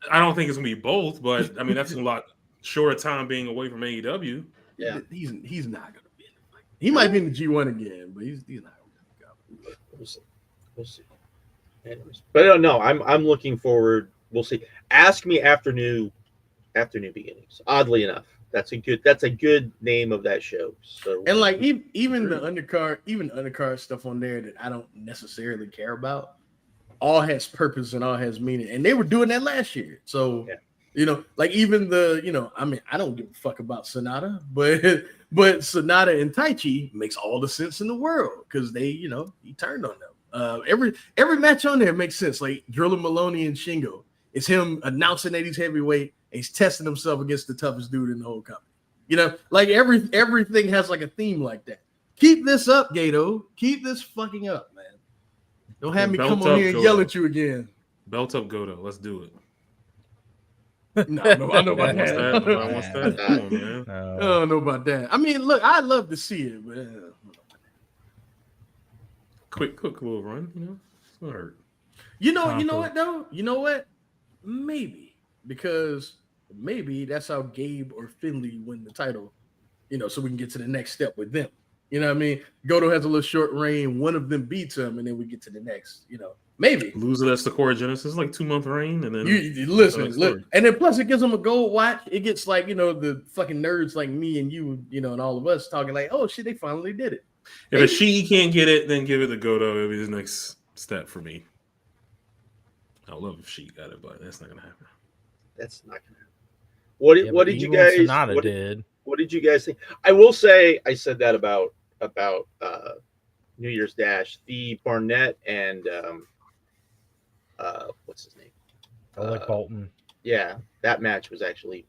I don't think it's gonna be both, but I mean that's a lot shorter time being away from AEW. Yeah, he's not gonna be in the Cup. He might be in the G1 again, but he's not gonna be in the Cup. We'll see. Anyways, but no, I'm looking forward. We'll see. Ask me after new beginnings. Oddly enough, that's a good name of that show. So and like even the undercard stuff on there that I don't necessarily care about, all has purpose and all has meaning, and they were doing that last year. So like even I mean, I don't give a fuck about Sonata, but Sonata and Taichi makes all the sense in the world because they he turned on them. Every match on there makes sense. Like Driller Maloney and Shingo, it's him announcing that he's heavyweight. He's testing himself against the toughest dude in the whole company. Like everything has like a theme like that. Keep this up, Gato. Keep this fucking up, man. Don't have me come on here and yell at you again. Belt up, Goto. Let's do it. No, I know about that. What's that? Come on, man. I don't know about that. I mean, look, I'd love to see it, but quick little run. It's gonna hurt. You know what though? You know what? Maybe because maybe that's how Gabe or Finley win the title, so we can get to the next step with them. You know what I mean? Goto has a little short reign. One of them beats him, and then we get to the next. Maybe loser that's the core Genesis, like 2-month reign, and then you listen, and then plus it gives them a gold watch. It gets like the fucking nerds like me and you, and all of us talking like, oh shit, they finally did it. If Ishii can't get it, then give it to Goto. It'll be his next step for me. I would love if Ishii got it, but that's not gonna happen. That's not gonna happen. What did you guys? What did you guys think? I will say I said that about New Year's Dash. The Barnett and what's his name? Oleg Bolton. Yeah, that match was actually.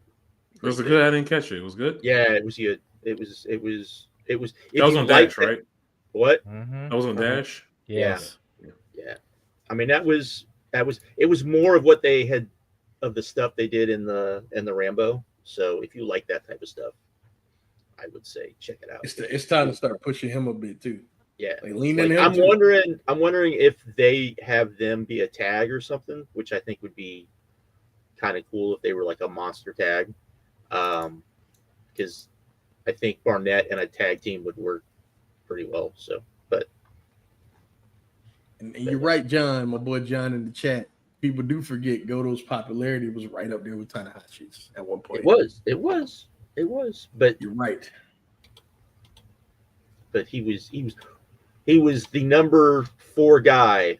It was good. I didn't catch it. It was good. Yeah, it was good. It was. That was on Dash, right? What? Mm-hmm. That was on Dash. Yes. Yeah. I mean, that was. It was more of what they had of the stuff they did in the Rambo. So if you like that type of stuff, I would say check it out. It's time to start pushing him a bit too. Yeah, like lean in. I'm wondering if they have them be a tag or something, which I think would be kind of cool if they were like a monster tag. Because I think Barnett and a tag team would work pretty well. So, but and you're right, John, my boy John in the chat. People do forget Goto's popularity was right up there with Tanahashi's at one point. It was. But you're right. But he was the number 4 guy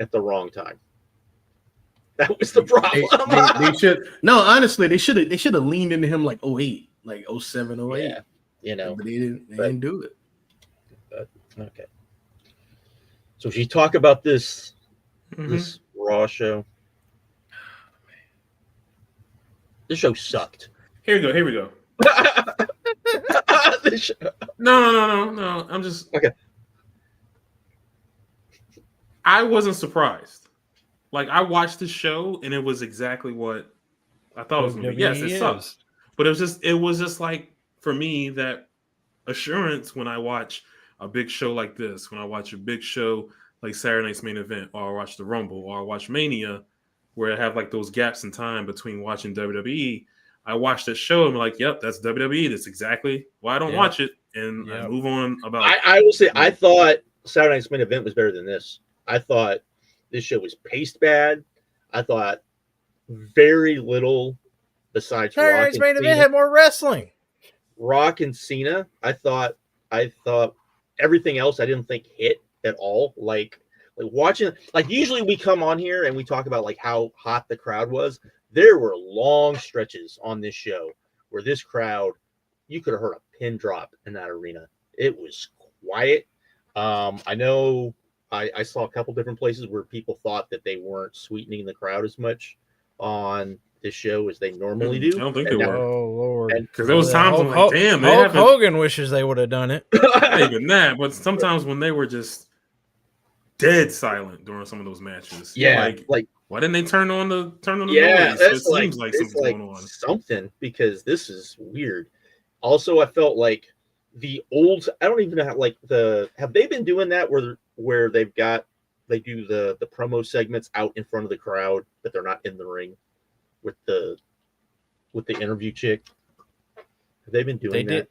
at the wrong time. That was the problem. They should honestly, they should have leaned into him like 08, like 07, 08. Yeah, but they didn't do it. But, okay. So if you talk about this Raw show, this show sucked. Here we go. No. I'm just okay. I wasn't surprised. Like I watched the show and it was exactly what I thought it was going to be. Yes, it sucks, but it was just like for me that assurance when I watch a big show like this, when I watch a big show like Saturday Night's Main Event, or I watch the Rumble, or I watch Mania, where I have like those gaps in time between watching WWE. I watch that show and I'm like, yep, that's WWE. That's exactly why I don't watch it. And I move on about I will say I thought Saturday Night's Main Event was better than this. I thought this show was paced bad. I thought very little besides Saturday Night's Main Event had more wrestling. Rock and Cena. I thought everything else I didn't think hit at all. Like watching, like usually we come on here and we talk about like how hot the crowd was. There were long stretches on this show where this crowd, you could have heard a pin drop in that arena. It was quiet. I know I saw a couple different places where people thought that they weren't sweetening the crowd as much on this show as they normally do. I don't think they were. Oh Lord! Because there was times I'm like, damn, Hulk Hogan wishes they would have done it. Not even that, but sometimes when they were just dead silent during some of those matches. Yeah, like why didn't they turn on the yeah, noise? It seems like something's going on. Something, because this is weird. Also, I felt like the old. I don't even know how, like have they been doing that where they do the promo segments out in front of the crowd, but they're not in the ring with the interview chick. Have they been doing that?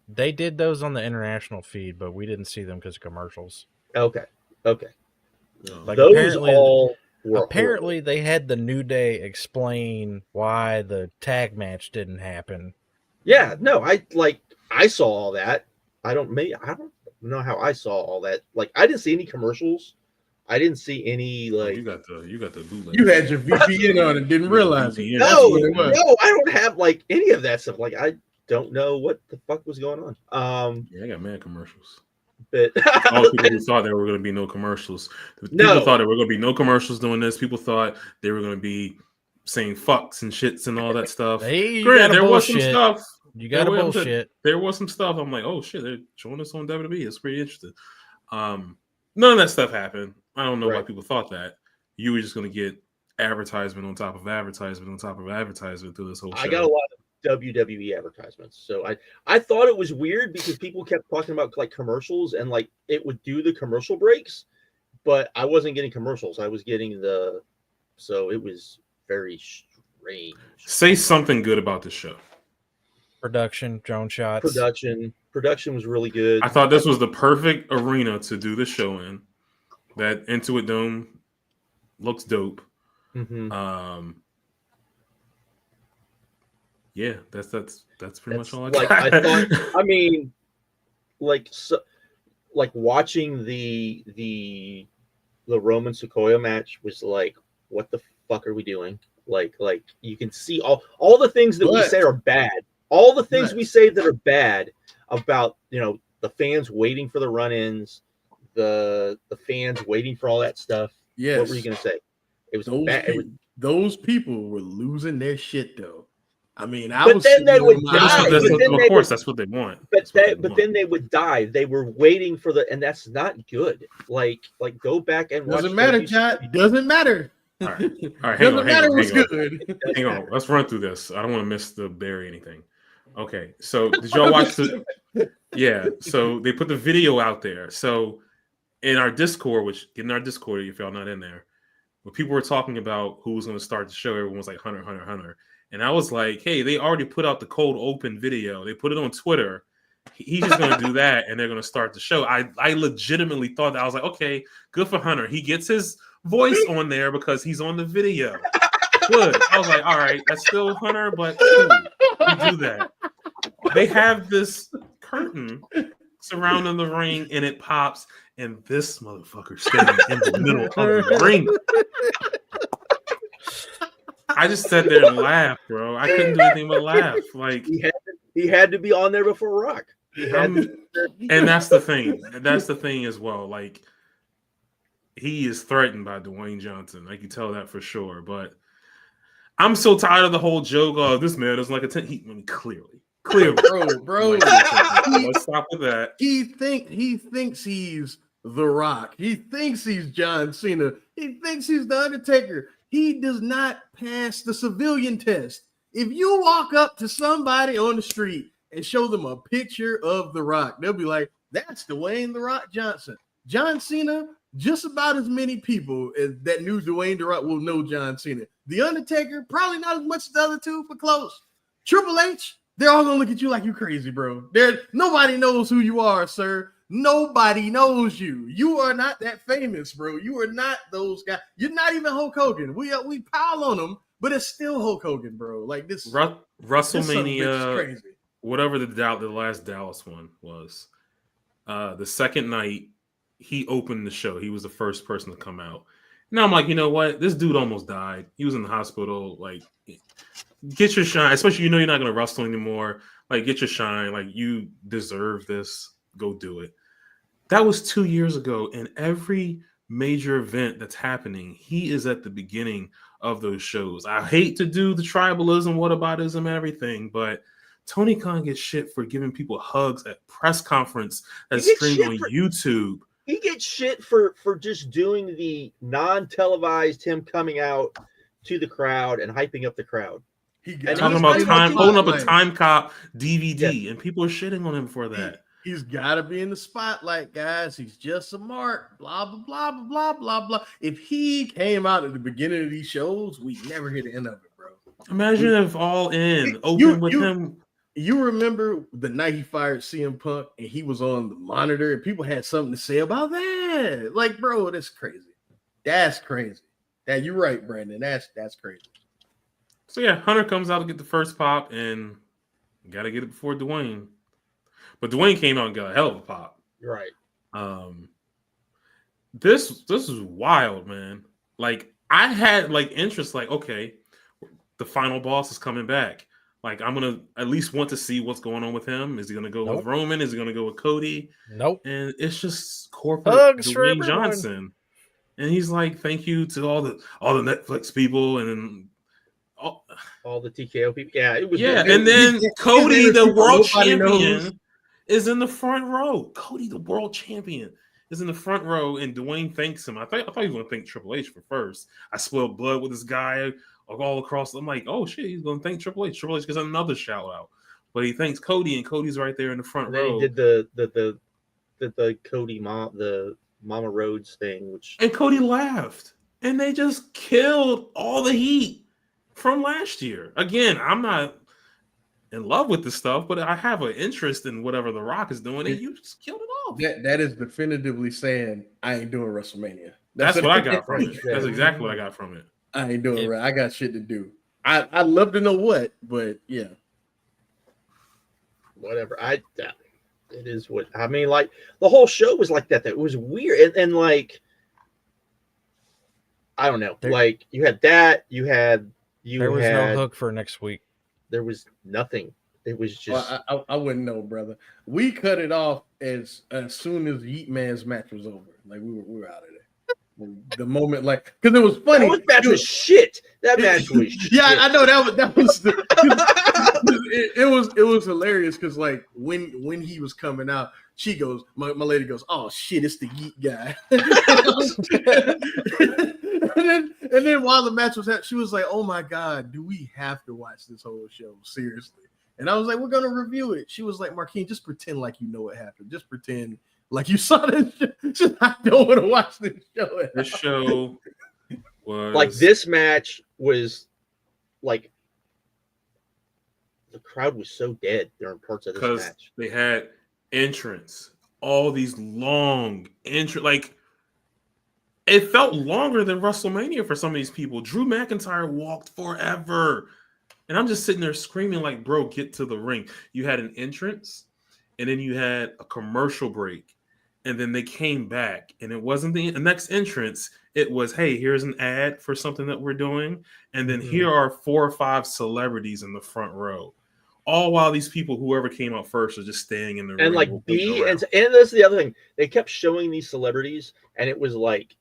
They did those on the international feed, but we didn't see them because of commercials. Okay. Like Those all were apparently horrible. they had the New Day explain why the tag match didn't happen. Yeah, no, I saw all that. I don't know how I saw all that. Like, I didn't see any commercials. I didn't see any like. You got the bootleg. You had your VPN on and didn't realize it. No, I don't have like any of that stuff. Like, I don't know what the fuck was going on. Yeah, I got mad commercials. But all the people who thought there were going to be no commercials. People thought there were going to be no commercials doing this. People thought they were going to be saying fucks and shits and all that stuff. Hey, granted, there was some stuff. You got to bullshit. There was some stuff. I'm like, oh shit, they're showing us on WWE. It's pretty interesting. None of that stuff happened. I don't know why people thought that. You were just going to get advertisement on top of advertisement on top of advertisement through this whole show. I got a lot of WWE advertisements. So I thought it was weird because people kept talking about like commercials and like it would do the commercial breaks, but I wasn't getting commercials. I was getting so it was very strange. Say something good about the show. Production, drone shots. Production was really good. I thought this was the perfect arena to do the show in. That Intuit Dome looks dope. Mm-hmm. Yeah, that's pretty much all I like. got. I thought. I mean, like watching the Roman Sequoia match was like, what the fuck are we doing? Like you can see all the things that we say are bad. All the things we say that are bad about the fans waiting for the run-ins, the fans waiting for all that stuff. Yes. What were you gonna say? It was bad. Those people were losing their shit though. I mean, but then they would die. Of course, that's what they want. But then they would die. They were waiting for and that's not good. Like go back and watch. Doesn't matter, John. Doesn't matter. All right. Doesn't matter what's good. Hang on. Let's run through this. I don't want to miss the bury anything. Okay. So did y'all watch the? Yeah. So they put the video out there. So in our Discord, if y'all not in there, when people were talking about who was going to start the show, everyone was like Hunter. And I was like, hey, they already put out the cold open video. They put it on Twitter. He's just going to do that, and they're going to start the show. I legitimately thought that. I was like, okay, good for Hunter. He gets his voice on there because he's on the video. Good. I was like, all right, that's still Hunter, but cool. We do that. They have this curtain surrounding the ring, and it pops, and this motherfucker standing in the middle of the ring. I just sat there and laughed, bro. I couldn't do anything but laugh. Like he had to be on there before Rock. And that's the thing. That's the thing as well. Like he is threatened by Dwayne Johnson. I can tell that for sure. But I'm so tired of the whole joke of this man doesn't like a clearly, bro. Let's stop with that. He thinks he's The Rock. He thinks he's John Cena. He thinks he's The Undertaker. He does not pass the civilian test. If you walk up to somebody on the street and show them a picture of The Rock, they'll be like, that's Dwayne The Rock Johnson. John Cena, just about as many people as that knew Dwayne The Rock will know John Cena. The Undertaker, probably not as much as the other two, but close. Triple H, they're all gonna look at you like you crazy, bro. Nobody knows who you are, sir. Nobody knows you. You are not that famous, bro. You are not those guys. You're not even Hulk Hogan. We pile on him, but it's still Hulk Hogan, bro. Like this WrestleMania, crazy. Whatever the last Dallas one was. The second night, he opened the show. He was the first person to come out. Now I'm like, you know what? This dude almost died. He was in the hospital. Like, get your shine. Especially you're not going to wrestle anymore. Like, get your shine. Like, you deserve this. Go do it. That was 2 years ago, and every major event that's happening, he is at the beginning of those shows. I hate to do the tribalism, whataboutism, and everything, but Tony Khan gets shit for giving people hugs at press conference that's streamed on YouTube. He gets shit for just doing the non-televised him coming out to the crowd and hyping up the crowd. Talking about holding up a Time Cop DVD, and people are shitting on him for that. He's got to be in the spotlight, guys. He's just a mark. Blah blah blah blah blah blah blah. If he came out at the beginning of these shows, we never hear the end of it, bro. Imagine if All In opened with him. You remember the night he fired CM Punk and he was on the monitor and people had something to say about that? Like, bro, that's crazy. That's crazy. That you're right, Brandon. That's crazy. So yeah, Hunter comes out to get the first pop and got to get it before Dwayne. But Dwayne came out and got a hell of a pop. Right. This is wild, man. Like I had like interest, like, okay, the final boss is coming back. Like I'm gonna at least want to see what's going on with him. Is he gonna go with Roman? Is he gonna go with Cody? Nope. And it's just corporate Hugs for Dwayne everyone. Johnson. And he's like, thank you to all the Netflix people and then all the TKO people. Yeah, it was. Yeah, and then Cody, the world champion, is in the front row. Cody, the world champion, is in the front row, and Dwayne thanks him. I thought he was going to thank Triple H for first. I spilled blood with this guy all across. I'm like, oh shit, he's going to thank Triple H. Triple H gets another shout out, but he thanks Cody, and Cody's right there in the front row. He did the Cody the Mama Rhodes thing, and Cody laughed, and they just killed all the heat from last year. Again, I'm not in love with this stuff, but I have an interest in whatever The Rock is doing, and you just killed it off. That is definitively saying I ain't doing WrestleMania. That's what I got from it. That's exactly what I got from it. I ain't doing it. I got shit to do. I'd love to know what, but yeah. Whatever. It is what I mean. Like the whole show was like that. That was weird, and like I don't know. Like you had that. There was no hook for next week. There was nothing. It was just. Well, I wouldn't know, brother. We cut it off as soon as Yeet Man's match was over. Like we were out of there. The moment, like, because it was funny. That match was shit. That match was shit. Yeah, I know that was the. it was hilarious because like when he was coming out, she goes, my lady goes, oh shit, it's the Yeet guy. And then while the match was happening, she was like, oh my God, do we have to watch this whole show? Seriously. And I was like, we're going to review it. She was like, Marquine, just pretend like you know what happened. Just pretend like you saw this show. Just I don't want to watch this show. This show was... Like, this match was, like, the crowd was so dead during parts of this match. Because they had entrance. All these long entrance... Like, it felt longer than WrestleMania for some of these people. Drew McIntyre walked forever. And I'm just sitting there screaming like, bro, get to the ring. You had an entrance, and then you had a commercial break. And then they came back, and it wasn't the next entrance. It was, hey, here's an ad for something that we're doing. And then here are 4 or 5 celebrities in the front row. All while these people, whoever came out first, are just staying in the ring. And like and that's the other thing. They kept showing these celebrities, and it was like,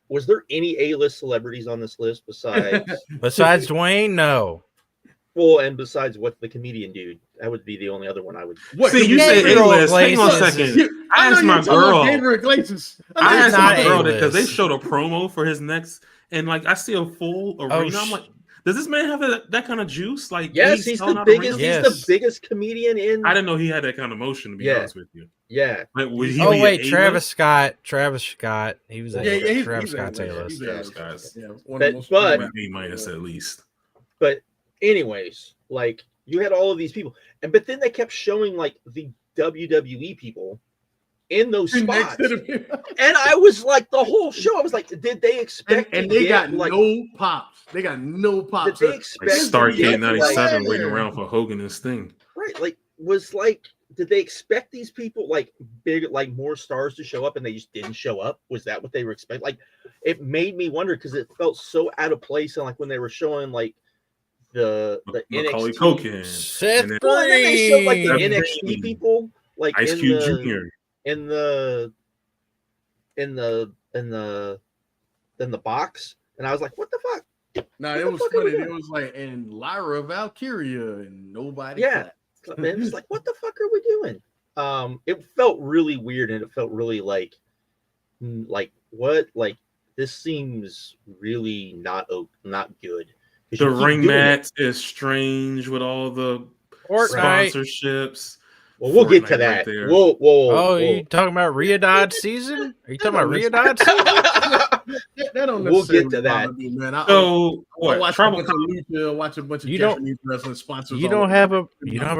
was there any A-list celebrities on this list besides Dwayne? No. Well, and besides what the comedian dude, that would be the only other one I would. What? See, you say A-list. Hang on a second. I asked my girl. I asked my girl because they showed a promo for his next, and like I see a full arena. I'm like, does this man have that kind of juice? Like, yes, he's the biggest. He's the biggest comedian in. I didn't know he had that kind of motion. To be honest with you. Yeah. Like, Travis Scott. He was Travis Scott's A-list. But B minus at least. But anyways, like you had all of these people, but then they kept showing like the WWE people in those spots, and I was like, the whole show, I was like, did they expect? And they got like, no pops. They got no pops. Did they expect Starcade 97 waiting around for Hogan and Sting? Right, like did they expect these people like big, like more stars to show up, and they just didn't show up? Was that what they were expecting? Like, it made me wonder because it felt so out of place, and like when they were showing like the Macaulay NXT, Culkin, Seth then they showed like the NXT people, like Ice Cube Jr. in the box, and I was like, what the fuck? No, it was funny. It was like, and Lyra Valkyria, and nobody. Yeah, man, it's like, what the fuck are we doing? It felt really weird, and it felt really like what? Like, this seems really not good. The ring mat is strange with all the sponsorships. Well, we'll get to Fortnite that. right there. Oh, you talking about Riyadh season? Are you talking about Riyadh season? That don't We'll get necessarily to that. bother me, man. So I what? watch a Tribal bunch of lucha, watch a bunch of You don't- Japanese wrestling sponsors. You don't have a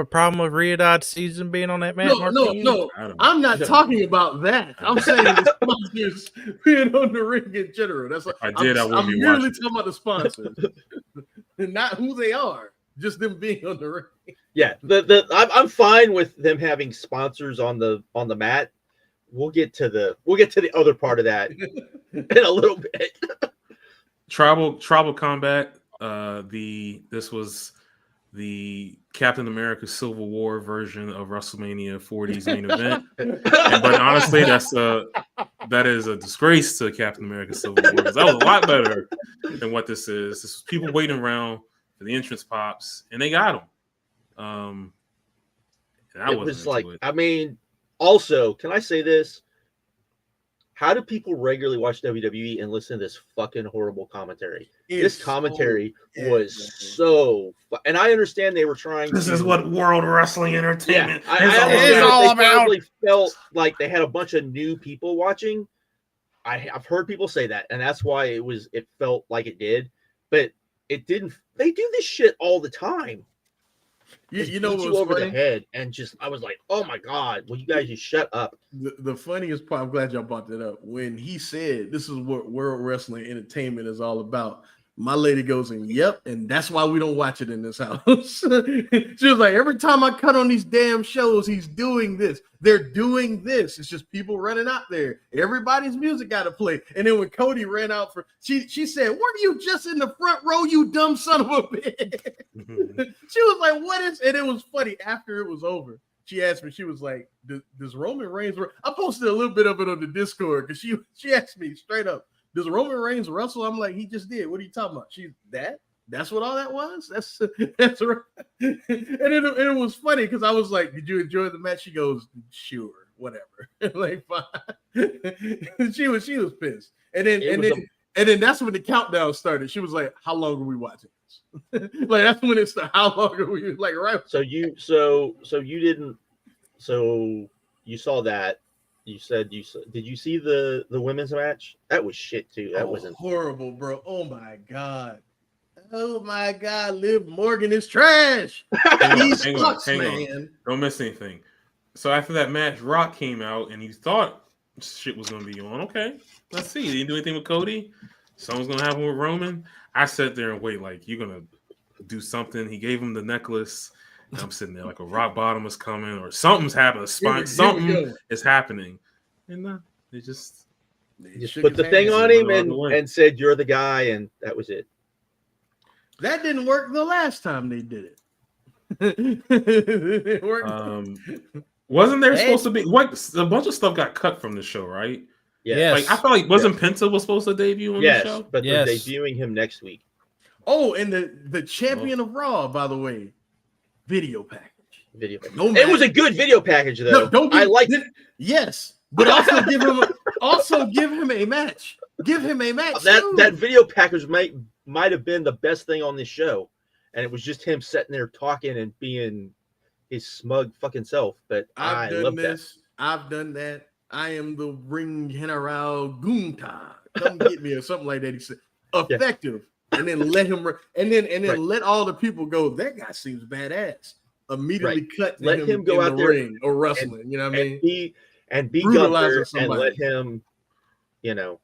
problem with Riyadh season being on that match? No. I don't- I'm not talking about that. I'm saying the sponsors being on the ring in general. That's what I wouldn't I'm be merely watching. talking about the sponsors, and not who they are. Just them being on the ring. Yeah, I'm fine with them having sponsors on the mat. We'll get to the other part of that in a little bit. Tribal Combat. This was the Captain America Civil War version of WrestleMania 40's main event. But honestly, that is a disgrace to Captain America Civil War, because that was a lot better than what this is. This was people waiting around for the entrance pops, and they got them. It was like, I mean, also, can I say this? How do people regularly watch WWE and listen to this fucking horrible commentary? This commentary was so, and I understand they were trying. This is what World Wrestling Entertainment is all about. They probably felt like they had a bunch of new people watching. I've heard people say that, and that's why it felt like it did, but it didn't. They do this shit all the time. You know beat what's over funny? the head, and I was like, oh my god, will you guys just shut up? The funniest part, I'm glad y'all brought that up. When he said this is what World Wrestling Entertainment is all about, my lady goes in, yep, and that's why we don't watch it in this house. She was like, every time I cut on these damn shows, he's doing this. They're doing this. It's just people running out there. Everybody's music got to play. And then when Cody ran out she said, weren't you just in the front row, you dumb son of a bitch? She was like, what is, and it was funny after it was over. She asked me, she was like, does Roman Reigns, I posted a little bit of it on the Discord because she asked me straight up, does Roman Reigns wrestle? I'm like, he just did. What are you talking about? That's what all that was? That's right. And it was funny because I was like, did you enjoy the match? She goes, sure, whatever. Like, fine. She was pissed. And then that's when the countdown started. She was like, how long are we watching this? Like, that's when it started. How long are we like, right? So you saw that. You said did you see the women's match? That was shit too. That wasn't horrible, bro. Oh my god, Liv Morgan is trash. Hang on. Don't miss anything. So after that match, Rock came out and he thought shit was gonna be on. Okay, let's see. He didn't do anything with Cody. Something's gonna happen with Roman. I sat there and wait, like, you're gonna do something. He gave him the necklace. And I'm sitting there like a rock bottom is coming or something's happening. Something is happening. And they just put the thing on him and said, you're the guy. And that was it. That didn't work the last time they did it. It worked. Wasn't there supposed to be a bunch of stuff got cut from the show, right? Yeah. Yes. Like I felt like wasn't Penta was supposed to debut on the show? But they're debuting him next week. Oh, and the champion of Raw, by the way, video package. It was a good video package, though. I liked it. Yes, but also give him a match. Give him a match. That video package might have been the best thing on this show, and it was just him sitting there talking and being his smug fucking self. But I love this. I've done that. I am the ring general Gunta. Come get me or something like that. He said effective. And then let him, and then let all the people go. That guy seems badass. Immediately cut. Let him go out there ring or wrestling. You know what I mean? And be Gunther and let him. And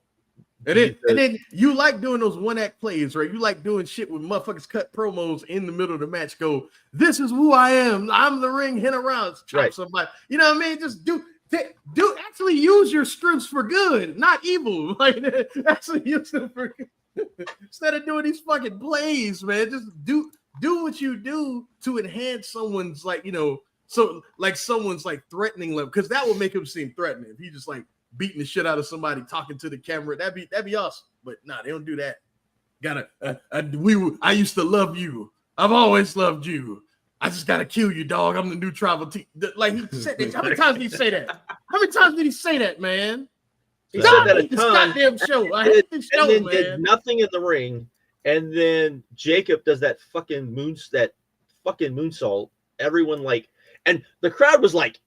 then you like doing those one act plays, right? You like doing shit with motherfuckers cut promos in the middle of the match. Go, this is who I am. I'm the ring general. Chop somebody. You know what I mean? Just do actually use your strengths for good, not evil. Like actually use them for good. Instead of doing these fucking plays, man, just do what you do to enhance someone's someone's like threatening level, because that will make him seem threatening. If he just like beating the shit out of somebody, talking to the camera, that'd be awesome. But they don't do that. I used to love you. I've always loved you. I just gotta kill you, dog. I'm the new tribal team. Like he said that. How many times did he say that? How many times did he say that, man? He said that a this ton. goddamn show. I hate this show, and then man. did nothing in the ring, and then Jacob does that fucking moonsault. Everyone And the crowd was like,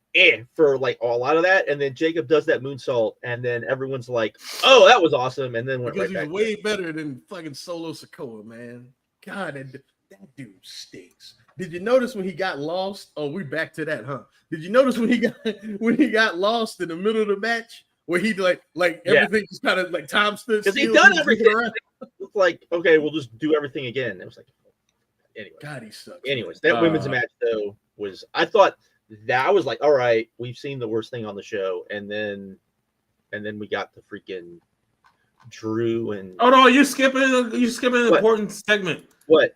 for like a lot of that. And then Jacob does that moonsault, and then everyone's like, oh, that was awesome. And then went because right he's back. way better than fucking Solo Sikoa, man. God, that dude stinks. Did you notice when he got lost? Oh, we back to that, huh? Did you notice when he got lost in the middle of the match where he like everything just kind of like time stood still? Because he done everything. It's like, okay, we'll just do everything again. It was like, anyway. God, he sucks. Anyways, that women's match though was, I thought that was like, all right, we've seen the worst thing on the show, and then we got the freaking Drew and oh no, you're skipping an important segment. What?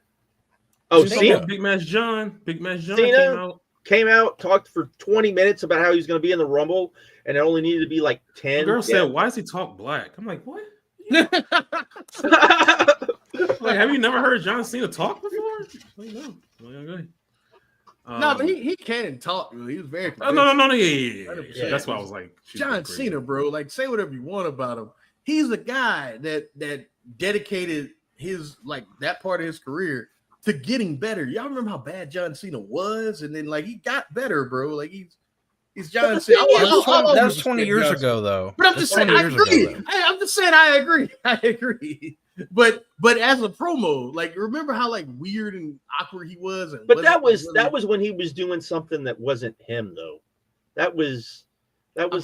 Oh, Cena. Cena. Big Match John Cena came out, talked for 20 minutes about how he was going to be in the Rumble, and it only needed to be like 10. The girl said, "Why does he talk black?" I'm like, what? Like, have you never heard John Cena talk before? Like, no. Okay. No, but he can talk. He was very. No. Yeah. That's why I was like, John Cena, bro. Like, say whatever you want about him. He's a guy that dedicated his like that part of his career to getting better. Y'all remember how bad John Cena was, and then like he got better, bro. Like he's John Cena. That was 20 years ago, though. But I'm just saying, I agree. I'm just saying, I agree. But as a promo, like, remember how like weird and awkward he was? But that was when he was doing something that wasn't him, though. That was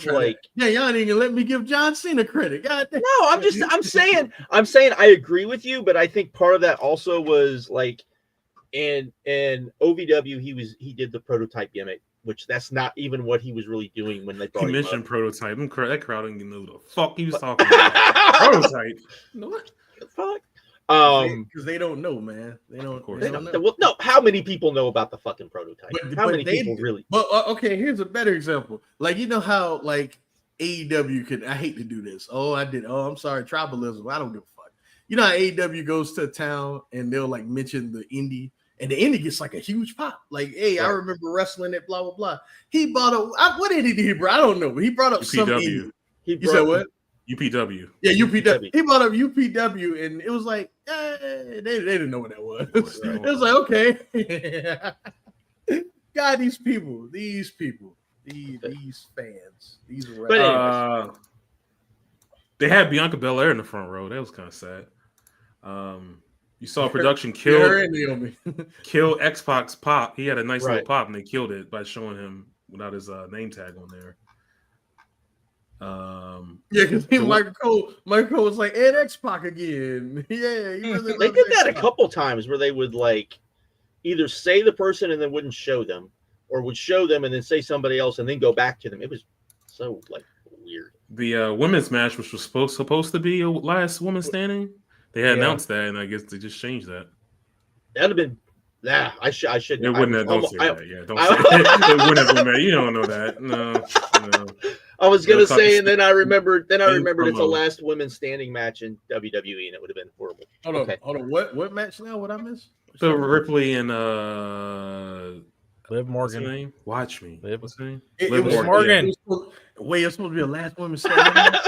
like, yeah, y'all ain't gonna let me give John Cena credit. God damn. No, I'm saying I agree with you, but I think part of that also was like in OVW he did the prototype gimmick, which that's not even what he was really doing when they brought him up. He mentioned prototype. That crowd didn't even know what the fuck he was talking about. Prototype. No, what the fuck? Because they don't know, man. They don't know. Well, no. How many people know about the fucking prototype? How many people really? But okay, here's a better example. Like, you know how like AEW could. I hate to do this. Oh, I'm sorry. Tribalism. I don't give a fuck. You know how AEW goes to a town and they'll like mention the indie, and the indie gets like a huge pop. Like, hey, right. I remember wrestling at blah blah blah. He bought what did he do, bro? I don't know. But he brought up some indie. You said what? UPW. Yeah, UPW. He brought up UPW, and it was like, they didn't know what that was. It was like, okay. God, these fans, these are right. They had Bianca Belair in the front row. That was kind of sad. You saw production kill X-Pac's pop. He had a nice little pop, and they killed it by showing him without his name tag on there. Because Michael Cole was like, and X-Pac again. Yeah, they did that a couple times where they would like either say the person and then wouldn't show them, or would show them and then say somebody else and then go back to them. It was so like weird. The women's match, which was supposed to be a last woman standing, they had announced that, and I guess they just changed that. That'd have been. Nah, I should. It wouldn't have. Don't say that. Yeah, don't say it. It wouldn't have been made. You don't know that. No. I was gonna say, and then I remembered. It's a last women standing match in WWE, and it would have been horrible. Hold on. What match now? What I miss? So Ripley and Liv Morgan. What's her name? Watch me. What's her name? Liv Morgan. Wait, it's supposed to be a last woman standing.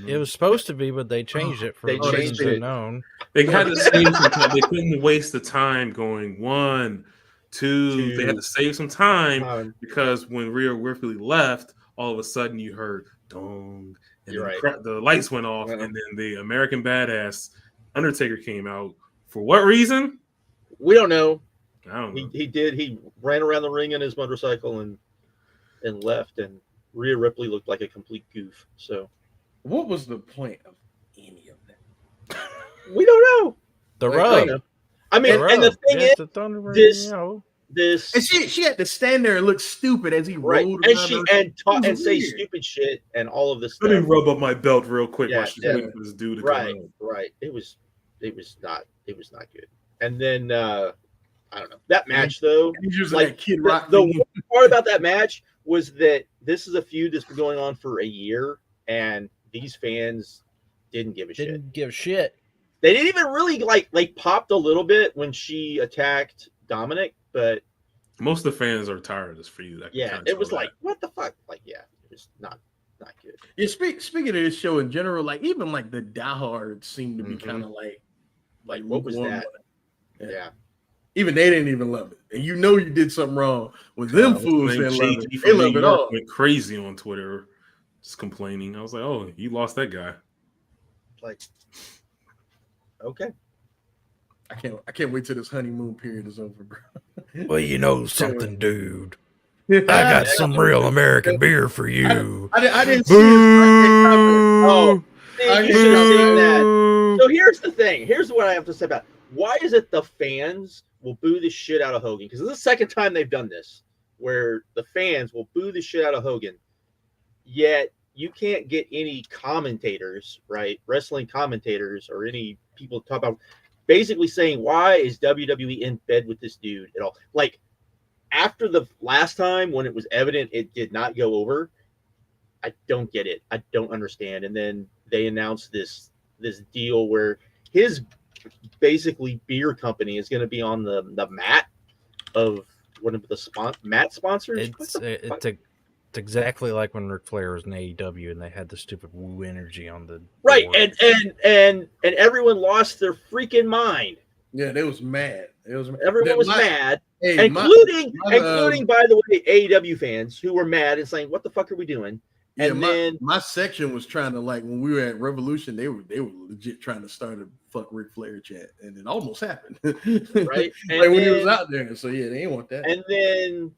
It was supposed to be, but they changed it for reasons unknown. They had to save some time. They couldn't waste the time going 1, 2. They had to save some time because when Rhea Ripley left, all of a sudden you heard dong, and the lights went off, and then the American Badass Undertaker came out. For what reason? We don't know. I don't know. He ran around the ring on his motorcycle and left, and Rhea Ripley looked like a complete goof. So, what was the point of any of that? We don't know. The rub. I mean, and the thing is, this and she had to stand there and look stupid as he rode and talk and say stupid shit and all of this stuff. Let me rub up my belt real quick while she's waiting for this dude to come out. Right. It was not good. And then I don't know. That match though, like Kid Rock. The one part about that match was that this is a feud that's been going on for a year, and these fans didn't give a shit. Didn't give shit. They didn't even really like popped a little bit when she attacked Dominic, but most of the fans are tired of this feud. Yeah, it was like, what the fuck? Like, yeah, it was not good. Yeah, speaking of this show in general, like even like the diehards seem to be kind of like what was that? Yeah. Even they didn't even love it. And you know you did something wrong when them fools didn't love it. They love it all. Went crazy on Twitter, just complaining. I was like, oh, you lost that guy. Like, okay. I can't wait till this honeymoon period is over, bro. Well, you know something, dude. I got some real American beer for you. I didn't see it. Oh, you should have seen that. So here's the thing. Here's what I have to say about it. Why is it the fans will boo the shit out of Hogan? Because this is the second time they've done this, where the fans will boo the shit out of Hogan. Yet you can't get any commentators, right? Wrestling commentators or any people talk about basically saying, why is WWE in bed with this dude at all? Like, after the last time when it was evident it did not go over, I don't get it. I don't understand. And then they announced this deal where his basically beer company is going to be on the mat of one of the mat sponsors. It's exactly like when Ric Flair was in AEW and they had the stupid woo energy on the right board. and everyone lost their freaking mind. Yeah, they was mad. Everyone was mad, including by the way AEW fans who were mad and saying, "What the fuck are we doing?" Yeah, and then my section was trying to, like, when we were at Revolution, they were legit trying to start a fuck Ric Flair chat, and it almost happened. Right, and like when he was out there. So yeah, they didn't want that. And then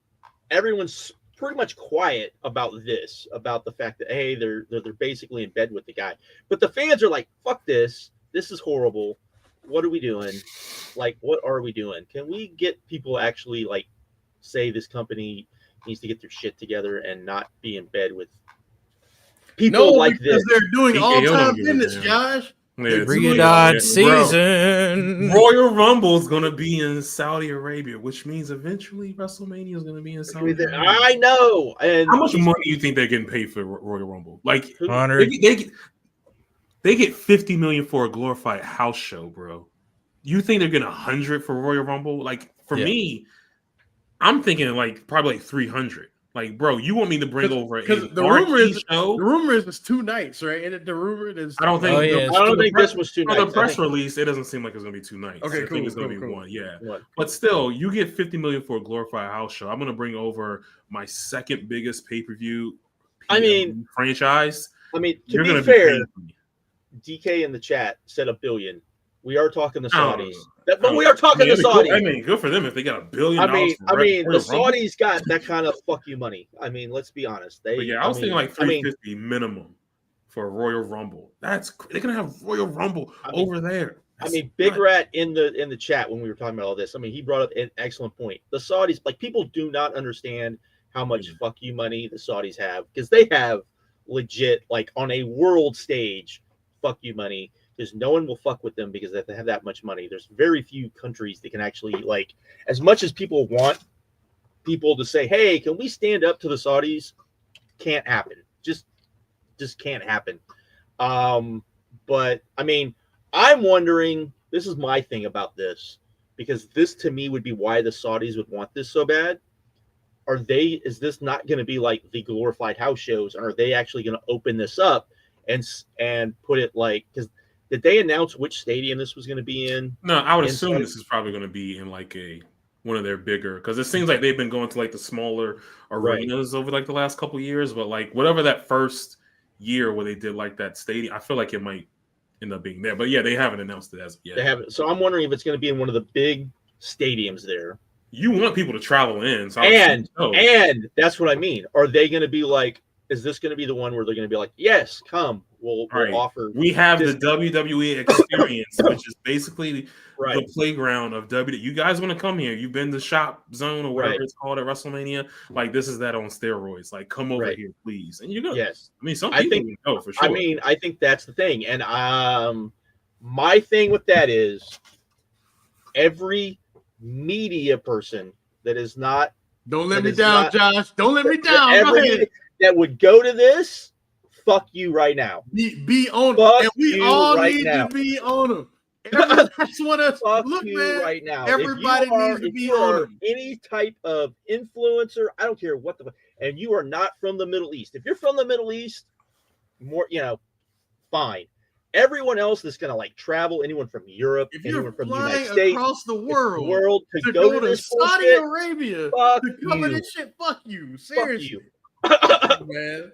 everyone's pretty much quiet about the fact that hey, they're basically in bed with the guy, but the fans are like, "Fuck this! This is horrible. What are we doing? Like, what are we doing? Can we get people actually like say this company needs to get their shit together and not be in bed with people like this?" They're doing all-time business, Josh. Reunited season. Royal Rumble is going to be in Saudi Arabia, which means eventually WrestleMania is going to be in Saudi Arabia. I know. And how much money do you think they're getting paid for Royal Rumble? Like, 100. They get $50 million for a glorified house show, bro. You think they're getting $100 for Royal Rumble? Like, for me, I'm thinking like probably like 300. Like, bro, you want me to bring over the rumor is it's 2 nights, right? And the rumor is I don't think this was 2 nights. For the press release, it doesn't seem like it's gonna be 2 nights. Okay, I think it's gonna be one. Yeah. But still, you get $50 million for a glorified house show. I'm gonna bring over my second biggest pay-per-view franchise. I mean, to be fair, DK in the chat said $1 billion. We are talking the Saudis. But we are talking the Saudis. I mean, good for them if they got $1 billion. I mean, the Saudis got that kind of fuck you money. I mean, let's be honest. I was thinking like $350 minimum for a Royal Rumble. They're gonna have Royal Rumble over there. Big Rat in the chat when we were talking about all this. I mean, he brought up an excellent point. The Saudis, like, people do not understand how much fuck you money the Saudis have, because they have legit, like, on a world stage, fuck you money. Because no one will fuck with them because they have that much money. There's very few countries that can actually, like, as much as people want people to say, hey, can we stand up to the Saudis? Can't happen. Just can't happen. But I mean, I'm wondering, this is my thing about this, because this to me would be why the Saudis would want this so bad. Is this not going to be like the glorified house shows? Or are they actually going to open this up and put it like, because did they announce which stadium this was going to be in? No, I would assume this is probably going to be in like one of their bigger, because it seems like they've been going to like the smaller arenas over like the last couple of years. But like whatever that first year where they did like that stadium, I feel like it might end up being there. But yeah, they haven't announced it as of yet. They haven't. So I'm wondering if it's going to be in one of the big stadiums there. You want people to travel in, so and that's what I mean. Are they going to be like? Is this going to be the one where they're going to be like, yes, come, we'll offer. We have the WWE experience, which is basically the playground of WWE. You guys want to come here? You've been to Shop Zone or whatever it's called at WrestleMania. Like, this is that on steroids. Like, come over here, please. And you're going to. Yes. I mean, some people know for sure. I mean, I think that's the thing. And my thing with that is every media person that is not. Don't let me down, Josh. Don't let me down. Go ahead. That would go to this, fuck you right now. Be on them. And we all need to be on them. That's what us look, man. Right now. Everybody needs to be on them. Any type of influencer, I don't care what and you are not from the Middle East. If you're from the Middle East, fine. everyone else that's going to like travel, anyone from Europe, If anyone you're from the United flying States, across the world to to go go to to this Saudi bullshit, Arabia fuck to cover you. this shit, fuck you. Fuck Seriously. you. Man.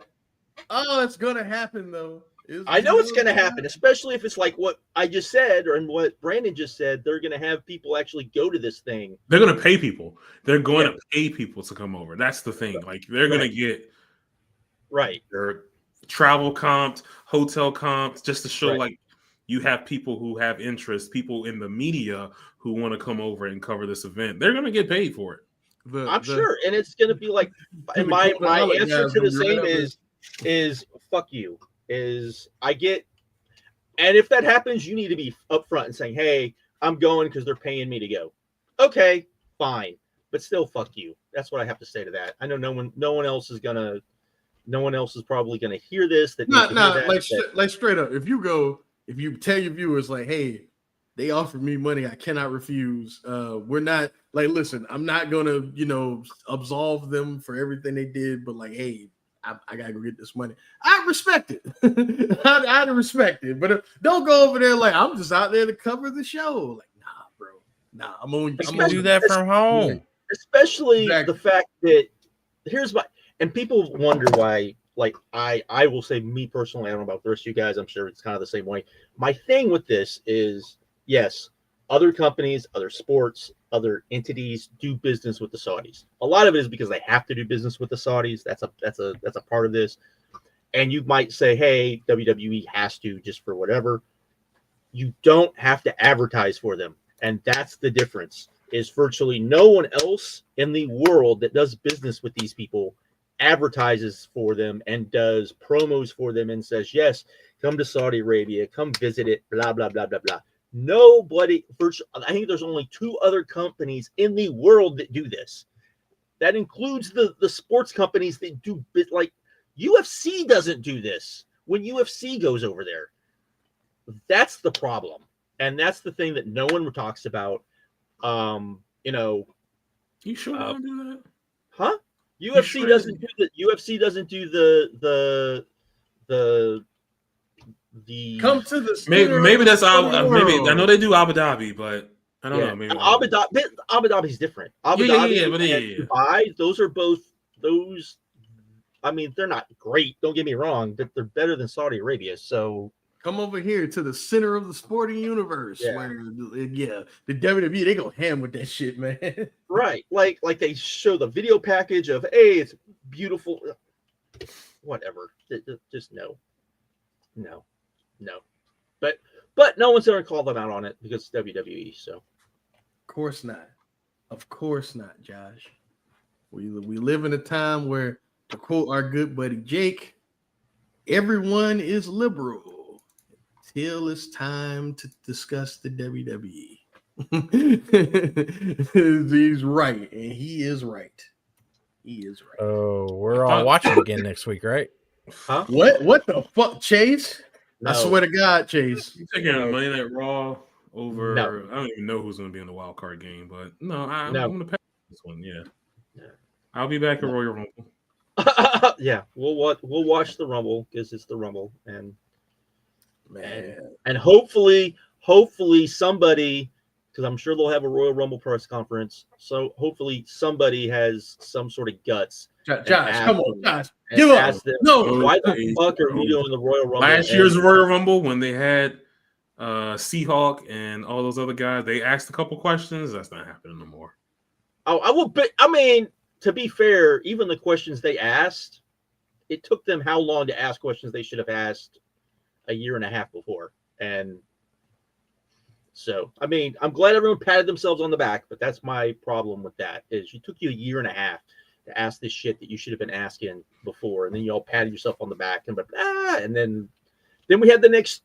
Oh, it's gonna happen though. I know it's going to happen, especially if it's like what I just said or and what Brandon just said. They're going to have people actually go to this thing. They're going to pay people. They're going Yeah. to pay people to come over. That's the thing. Like they're going to get their travel comps, hotel comps, just to show like you have people who have interest, people in the media who want to come over and cover this event. They're going to get paid for it. I'm sure, and it's going to be like, and my answer to the same is fuck you. Is I get, and if that happens, you need to be upfront and saying, hey, I'm going because they're paying me to go. Okay, fine, but still, fuck you. That's what I have to say to that. I know no one else is probably gonna hear this. Like straight up. If you tell your viewers like, hey, they offered me money, I cannot refuse. We're not like, listen, I'm not gonna, absolve them for everything they did, but like, hey, I gotta go get this money. I respect it. I respect it, but don't go over there like I'm just out there to cover the show. Like, nah, bro, nah. I'm gonna do that from home. Especially the fact that and people wonder why. Like I will say, me personally, I don't know about the rest of you guys. I'm sure it's kind of the same way. My thing with this is, yes, other companies, other sports, other entities do business with the Saudis. A lot of it is because they have to do business with the Saudis. That's a part of this. And you might say, hey, WWE has to just for whatever. You don't have to advertise for them. And that's the difference, is virtually no one else in the world that does business with these people advertises for them and does promos for them and says, yes, come to Saudi Arabia, come visit it, blah, blah, blah, blah, blah. Nobody, I think there's only 2 other companies in the world that do this. That includes the sports companies that do like UFC doesn't do this when UFC goes over there. That's the problem. And that's the thing that no one talks about. You sure don't do that? Huh? UFC doesn't do the come to the maybe that's maybe I know they do Abu Dhabi, but I don't know. Maybe Abu Dhabi's different. Abu Dhabi and Dubai, those are both those. I mean, they're not great. Don't get me wrong, but they're better than Saudi Arabia. So come over here to the center of the sporting universe, where the WWE, they go ham with that shit, man. Right, like they show the video package of, hey, it's beautiful, whatever. Just no. But no one's gonna call them out on it because it's WWE. So, of course not, Josh. We live in a time where, to quote our good buddy Jake, everyone is liberal till it's time to discuss the WWE. He's right, and he is right. Oh, we're all watching again next week, right? Huh? What the fuck, Chase? No. I swear to God, Chase. You taking Monday Night Raw over? No. I don't even know who's going to be in the wild card game, but I'm going to pass this one. Yeah. I'll be back at Royal Rumble. Yeah, we'll watch the Rumble because it's the Rumble, and hopefully somebody, because I'm sure they'll have a Royal Rumble press conference, so hopefully somebody has some sort of guts. Josh, come on, Josh, give up. No, why the fuck are we doing the Royal Rumble? Last year's Royal Rumble, when they had Seahawk and all those other guys, they asked a couple questions. That's not happening no more. Oh, I will bet. I mean, to be fair, even the questions they asked, it took them how long to ask questions they should have asked a year and a half before. And so, I mean, I'm glad everyone patted themselves on the back, but that's my problem with that, is it took you a year and a half to ask this shit that you should have been asking before, and then you all patted yourself on the back, and then we had the next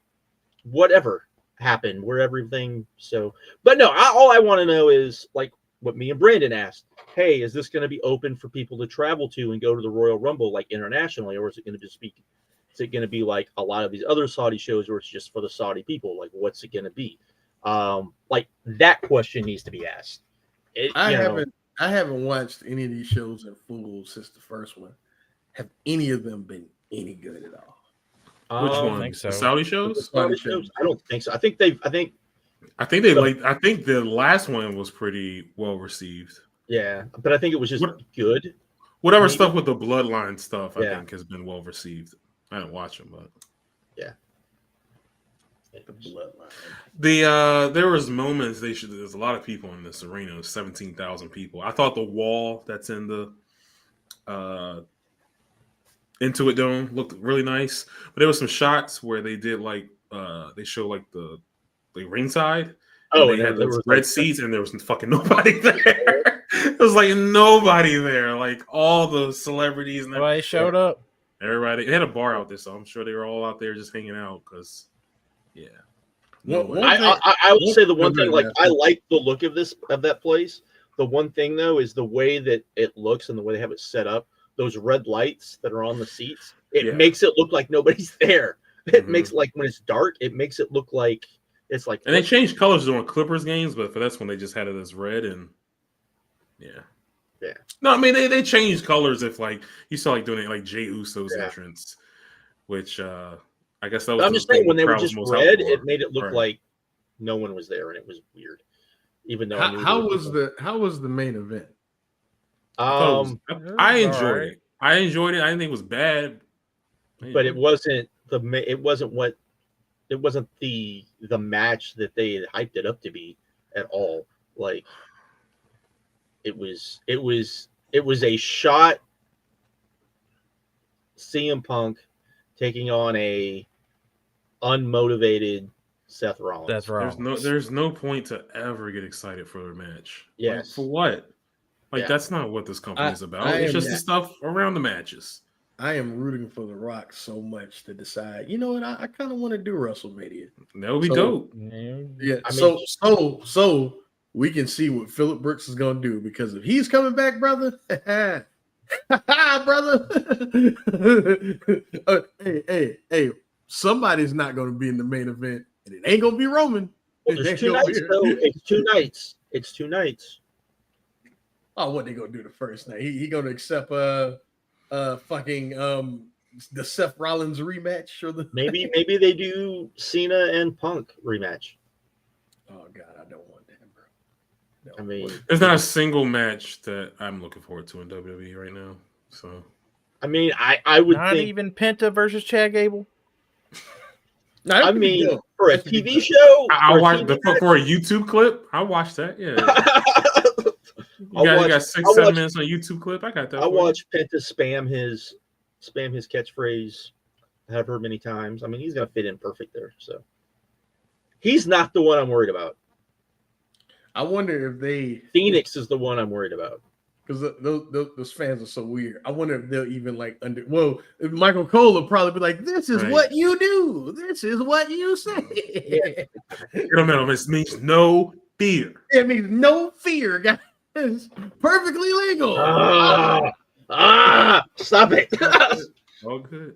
whatever happened where everything. So, but no, all I want to know is like what me and Brandon asked. Hey, is this going to be open for people to travel to and go to the Royal Rumble like internationally, or is it going to just be? Is it going to be like a lot of these other Saudi shows where it's just for the Saudi people? Like, what's it going to be? Like that question needs to be asked. I haven't watched any of these shows in full since the first one. Have any of them been any good at all? Which don't one? think so. The Saudi The shows? Saudi shows? I don't think so. I think the last one was pretty well received. yeah, but I think it was just good. Whatever Maybe. stuff with the bloodline stuff, I Yeah. think has been well received. I didn't watch them, but Yeah. The bloodline. there was moments there's a lot of people in this arena. There's 17,000 people. I thought the wall that's in the Intuit Dome looked really nice, but there was some shots where they did they show like the ringside. Oh, and they had there those was, red like, seats, and there was fucking nobody there. It was like nobody there. Like all the celebrities and Nobody showed up. everybody. They had a bar out there, so I'm sure they were all out there just hanging out. Because, yeah, I would say the one thing, like, Yeah. I like the look of that place. The one thing though is the way that it looks and the way they have it set up. Those red lights that are on the seats, it makes it look like nobody's there. It makes, like, when it's dark, it makes it look like it's like. And they changed colors during Clippers games, but for this one they just had it as red and yeah. No, I mean they changed colors if like you saw like doing it like Jey Uso's entrance, which I guess that was. I'm just saying when they were just red, it made it look like no one was there, and it was weird. Even though how was the main event? I enjoyed it. I enjoyed it. I didn't think it was bad, but it wasn't the match that they had hyped it up to be at all. Like it was a shot CM Punk taking on a unmotivated Seth Rollins. That's right. There's no point to ever get excited for a match. Yes. Like, for what? Like that's not what this company is about. It's just the stuff around the matches. I am rooting for The Rock so much to decide. You know what? I kind of want to do WrestleMania. That would be dope. Yeah. So we can see what Phillip Brooks is going to do, because if he's coming back, brother, brother, hey, somebody's not going to be in the main event, and it ain't going to be Roman. Well, there's 2 nights, though. It's 2 nights. It's 2 nights. Oh, what they gonna do the first night? He gonna accept fucking the Seth Rollins rematch, or the maybe they do Cena and Punk rematch. Oh God, I don't want that, bro. No. I mean, there's not a single match that I'm looking forward to in WWE right now. So, I mean, I would not think even Penta versus Chad Gable. No, I mean, for a TV show, for a YouTube clip, I watched that. Yeah. You got 6-7 minutes on a YouTube clip. I got that. I watched Penta spam his catchphrase. I've heard many times. I mean, he's gonna fit in perfect there. So he's not the one I'm worried about. I wonder if Phoenix is the one I'm worried about, because those fans are so weird. I wonder if they'll even Michael Cole will probably be like, "This is what you do. This is what you say." It means no fear. It means no fear, guys. It's perfectly legal. Stop it. All good.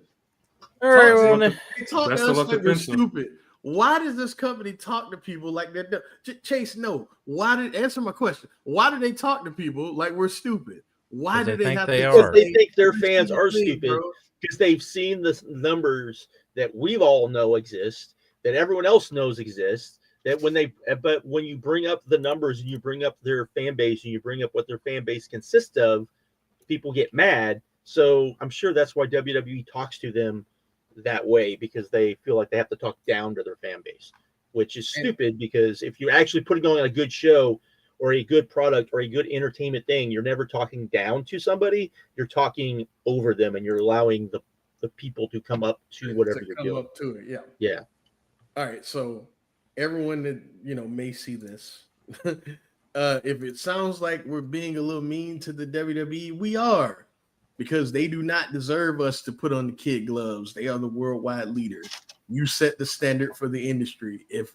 All right, well, they talk to us like we're stupid. Why does this company talk to people like that? Chase, no. Answer my question. Why do they talk to people like we're stupid? Why do they have because they think their fans are stupid, because they've seen the numbers that we all know exist, that everyone else knows exist. But when you bring up the numbers and you bring up their fan base and you bring up what their fan base consists of, people get mad. So I'm sure that's why WWE talks to them that way, because they feel like they have to talk down to their fan base, which is stupid, because if you're actually putting on a good show or a good product or a good entertainment thing, you're never talking down to somebody. You're talking over them, and you're allowing the people to come up to whatever you're doing. Up to it, yeah. All right, so everyone that may see this, if it sounds like we're being a little mean to the WWE, we are, because they do not deserve us to put on the kid gloves. They are the worldwide leader. You set the standard for the industry. If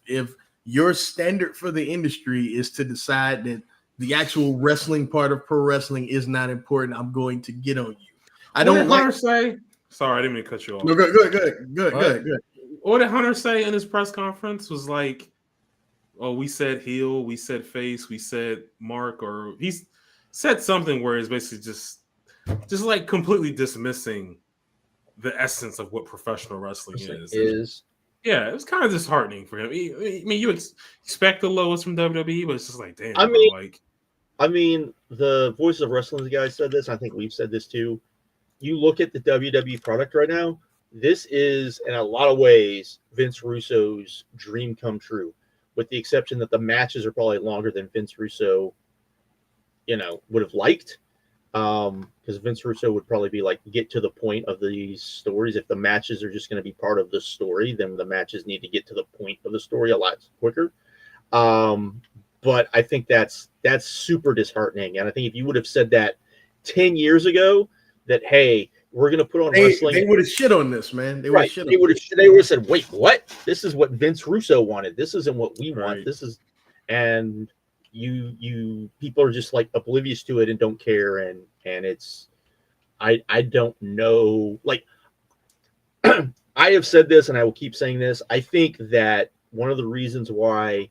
your standard for the industry is to decide that the actual wrestling part of pro wrestling is not important, I'm going to get on you. I don't Hunter say. Sorry, I didn't mean to cut you off. No, good. What did Hunter say in his press conference was like, "Oh, we said heel, we said face, we said mark," or he said something where it's basically just like completely dismissing the essence of what professional wrestling is. Is Yeah, it was kind of disheartening for him. I mean, you expect the lowest from WWE, but it's just like, damn, I bro, mean- like, I mean, the Voice of Wrestling guy said this. I think we've said this too. You look at the WWE product right now. This is, in a lot of ways, Vince Russo's dream come true, with the exception that the matches are probably longer than Vince Russo, would have liked. Because Vince Russo would probably be like, get to the point of these stories. If the matches are just going to be part of the story, then the matches need to get to the point of the story a lot quicker. But I think that's super disheartening. And I think if you would have said that 10 years ago, that, hey, we're going to put on wrestling. They would have shit on this, man. They would have said, wait, what? This is what Vince Russo wanted. This isn't what we want. Right. This is, and you people are just like oblivious to it and don't care. And it's, I don't know. Like, I have said this and I will keep saying this. I think that one of the reasons why,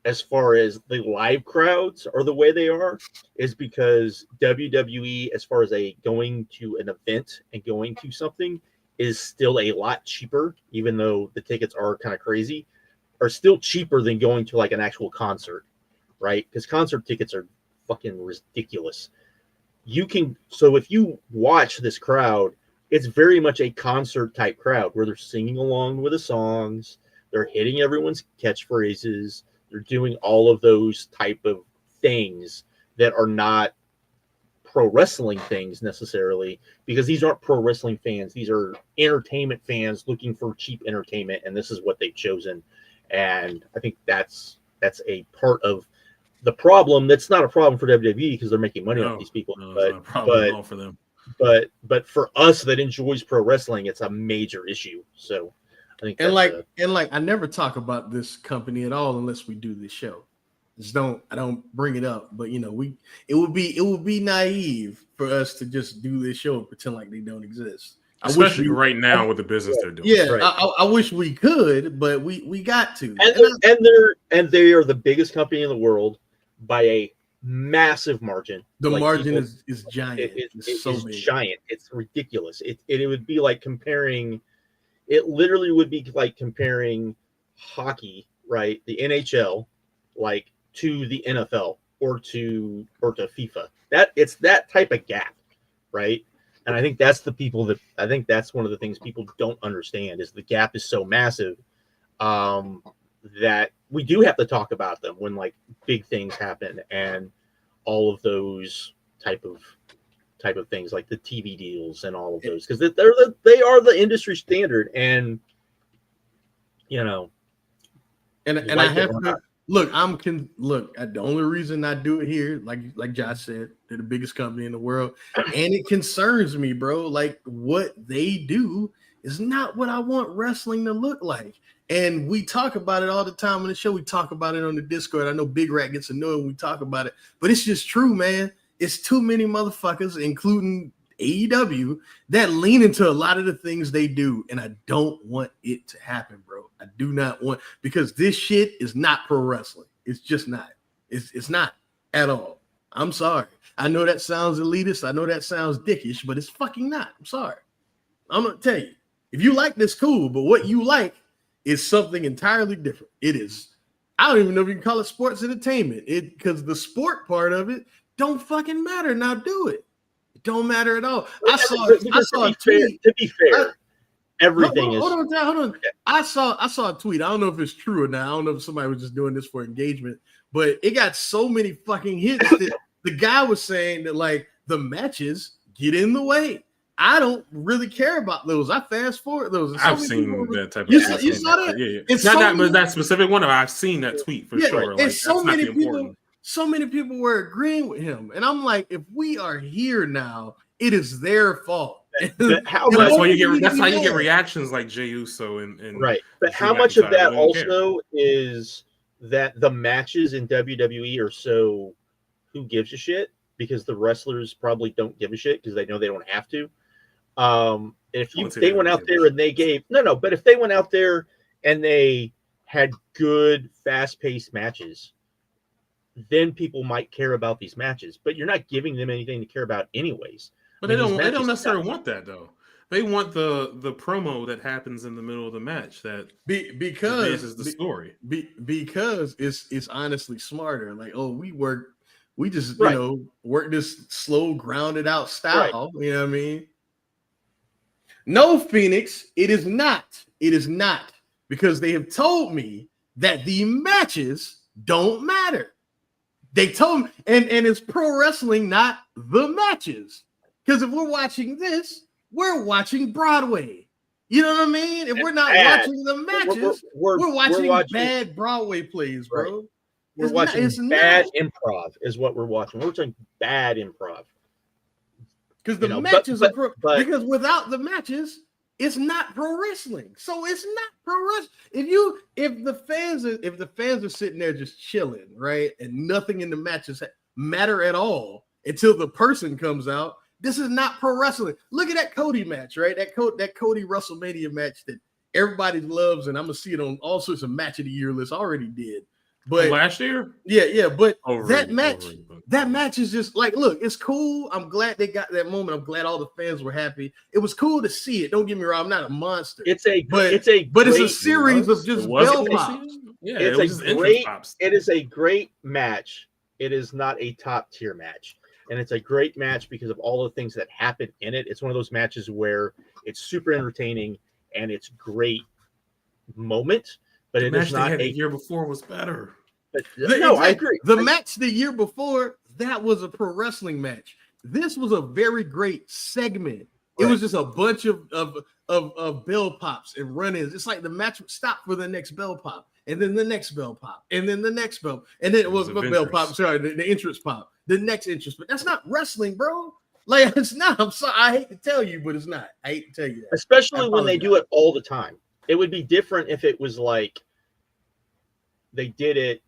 as far as the live crowds are the way they are, is because WWE, as far as going to an event and going to something, is still a lot cheaper, even though the tickets are kind of crazy, are still cheaper than going to like an actual concert, right? Because concert tickets are fucking ridiculous. So if you watch this crowd, it's very much a concert type crowd where they're singing along with the songs, they're hitting everyone's catchphrases, they're doing all of those type of things that are not pro wrestling things necessarily, because these aren't pro wrestling fans. These are entertainment fans looking for cheap entertainment, and this is what they've chosen. And I think that's a part of the problem. That's not a problem for WWE because they're making money off these people. No, it's not a problem at all for them. But for us that enjoys pro wrestling, it's a major issue. So I think I never talk about this company at all unless we do this show. I don't bring it up, but it would be naive for us to just do this show and pretend like they don't exist. Especially right now with the business they're doing. Yeah, right. I wish we could, but we got to. And they are the biggest company in the world by a massive margin. The margin is giant. It's so big. Big. Giant. It's ridiculous. It would be like comparing. It literally would be like comparing hockey, right? The NHL, like, to the NFL or to FIFA. It's that type of gap, right? And I think that's one of the things people don't understand is the gap is so massive that we do have to talk about them when like big things happen and all of those type of things like the TV deals and all of those, because they are the industry standard. And and I have to look. The only reason I do it here, like Josh said, they're the biggest company in the world, and it concerns me, bro. Like, what they do is not what I want wrestling to look like. And we talk about it all the time on the show. We talk about it on the Discord. I know Big Rat gets annoyed when we talk about it, but it's just true, man. It's too many motherfuckers, including AEW, that lean into a lot of the things they do, and I don't want it to happen, bro. I do not want, because this shit is not pro wrestling. It's just not. It's not at all. I'm sorry. I know that sounds elitist. I know that sounds dickish, but it's fucking not. I'm sorry. I'm gonna tell you. If you like this, cool, but what you like is something entirely different. It is. I don't even know if you can call it sports entertainment. Because the sport part of it don't fucking matter. Now do it. It don't matter at all. I saw a tweet. To be fair, everything is. Hold on. Okay. I saw a tweet. I don't know if it's true or not. I don't know if somebody was just doing this for engagement, but it got so many fucking hits that the guy was saying that like the matches get in the way. I don't really care about those. I fast forward those. I've seen that type of. You saw that? Yeah. It's but that specific one. I've seen that tweet for sure. And like, so many people. So many people were agreeing with him, and I'm like, if we are here now, it is their fault. That's how you get reactions like Jey Uso and right. But how much of that also is that the matches in WWE are so who gives a shit, because the wrestlers probably don't give a shit because they know they don't have to. If they went out there and they gave but if they went out there and they had good fast-paced matches, then people might care about these matches. But you're not giving them anything to care about anyways. But they don't necessarily want that though. They want the promo that happens in the middle of the match that because advances the story. Because it's honestly smarter. Like, oh, we just Right. work this slow, grounded out style. Right. You know what I mean? No, Phoenix, it is not. It is not, because they have told me that the matches don't matter. They told me, and it's pro wrestling, not the matches. Because if we're watching this, we're watching Broadway. You know what I mean? If we're not watching the matches, we're watching bad Broadway plays, bro. Right. We're watching bad improv is what we're watching. We're watching bad improv. Because the matches are because without the matches, it's not pro wrestling. So it's not pro wrestling. If the fans are sitting there just chilling, right, and nothing in the matches matter at all until the person comes out, this is not pro wrestling. Look at that Cody match, right? That Cody WrestleMania match that everybody loves, and I'm gonna see it on all sorts of match of the year lists. I already did. But last year, yeah. But that match is just like, look, it's cool. I'm glad they got that moment. I'm glad all the fans were happy. It was cool to see it. Don't get me wrong. I'm not a monster. It's a series of just bell pops. Yeah, it is a great match. It is not a top tier match, and it's a great match because of all the things that happen in it. It's one of those matches where it's super entertaining and it's great moment. But the match they had the year before was better. I agree. The match the year before, that was a pro wrestling match. This was a very great segment. Right. It was just a bunch of bell pops and run-ins. It's like the match would stop for the next bell pop, and then the next bell pop, and then the next bell, and then it was bell pop. Sorry, the entrance pop, the next entrance. But that's not wrestling, bro. Like, it's not. I'm sorry. I hate to tell you, but it's not. I hate to tell you that. Especially when they do it all the time. It would be different if it was like they did it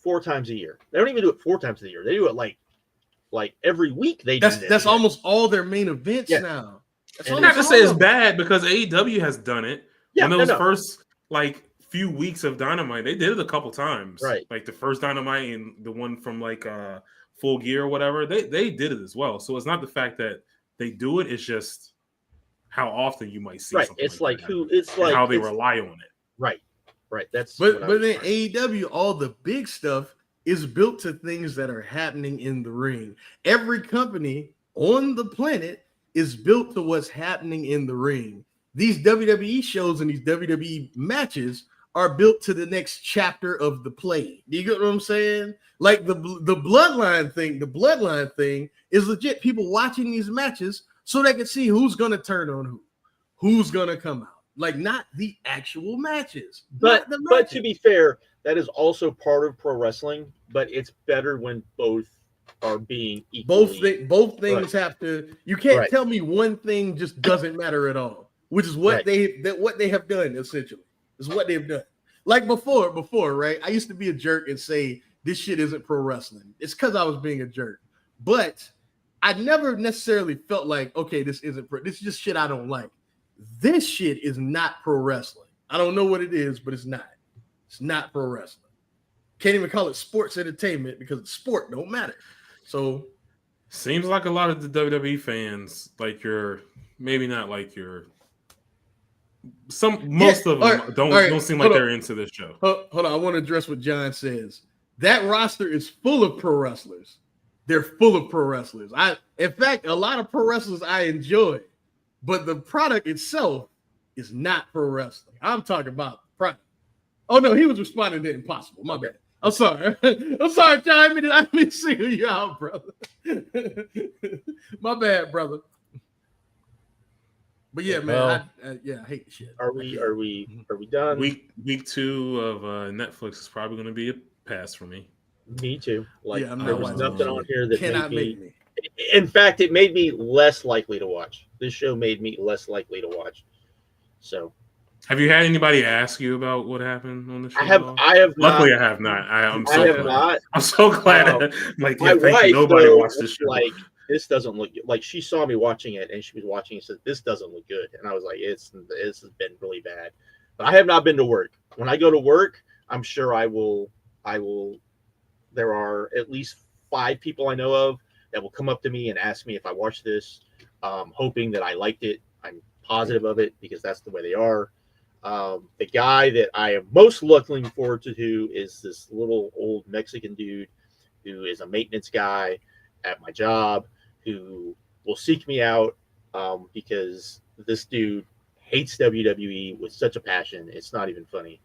4 times a year. They don't even do it 4 times a year. They do it like every week. That's almost all their main events now. Not to say it's bad, because AEW has done it. Yeah, when those first few weeks of Dynamite, they did it a couple times. Right, like the first Dynamite and the one from Full Gear or whatever. They did it as well. So it's not the fact that they do it. It's just how often you might see something. It's how they rely on it. Right. That's but then AEW, all the big stuff is built to things that are happening in the ring. Every company on the planet is built to what's happening in the ring. These WWE shows and these WWE matches are built to the next chapter of the play. Do you get what I'm saying? Like the bloodline thing is legit. People watching these matches so they can see who's going to turn on who's going to come out. Like, not the actual matches. But to be fair, that is also part of pro wrestling, but it's better when both are being equally. Both things have to. You can't tell me one thing just doesn't matter at all, which is what they have done, essentially. Is what they've done. Like before, right? I used to be a jerk and say this shit isn't pro wrestling. It's because I was being a jerk. But I never necessarily felt like, okay, this isn't this is just shit I don't like. This shit is not pro wrestling. I don't know what it is, but it's not. It's not pro wrestling. Can't even call it sports entertainment because the sport don't matter. So seems like a lot of the WWE fans, most of them don't seem like they're into this show. Hold on, I want to address what John says. That roster is full of pro wrestlers. They're full of pro wrestlers. In fact, a lot of pro wrestlers I enjoy. But the product itself is not pro wrestling. I'm talking about product. Oh, no, he was responding to Impossible. My bad. I'm sorry. I'm sorry, John. I didn't mean to single you out, brother. My bad, brother. But yeah, man, I hate the shit. Are we done? Week 2 of Netflix is probably going to be a pass for me. Me too. I'm not there was nothing on here that cannot make me. In fact, it made me less likely to watch. This show made me less likely to watch. So, have you had anybody ask you about what happened on the show? I have. Luckily, not. I have not. I'm so glad. My wife, nobody watched this show. This doesn't look like she saw me watching it, and she was watching and said, "This doesn't look good." And I was like, "This has been really bad." But I have not been to work. When I go to work, I'm sure I will. There are at least 5 people I know of that will come up to me and ask me if I watch this. hoping that I liked it. I'm positive of it because that's the way they are. The guy that I am most looking forward to is this little old Mexican dude who is a maintenance guy at my job who will seek me out because this dude hates WWE with such a passion. It's not even funny.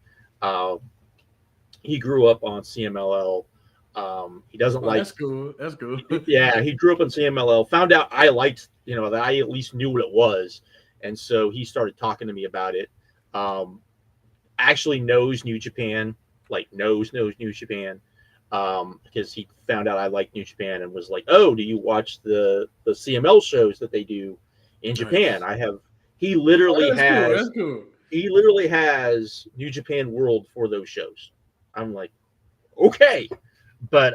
He grew up on CMLL. He doesn't like. That's cool. That's cool. Yeah, he grew up on CMLL. Found out I liked, that I at least knew what it was, and so he started talking to me about it. Actually knows New Japan, like knows New Japan, because he found out I like New Japan and was like, "Oh, do you watch the CML shows that they do in Japan?" I have. He literally has. That's cool. He literally has New Japan World for those shows. I'm like, okay, but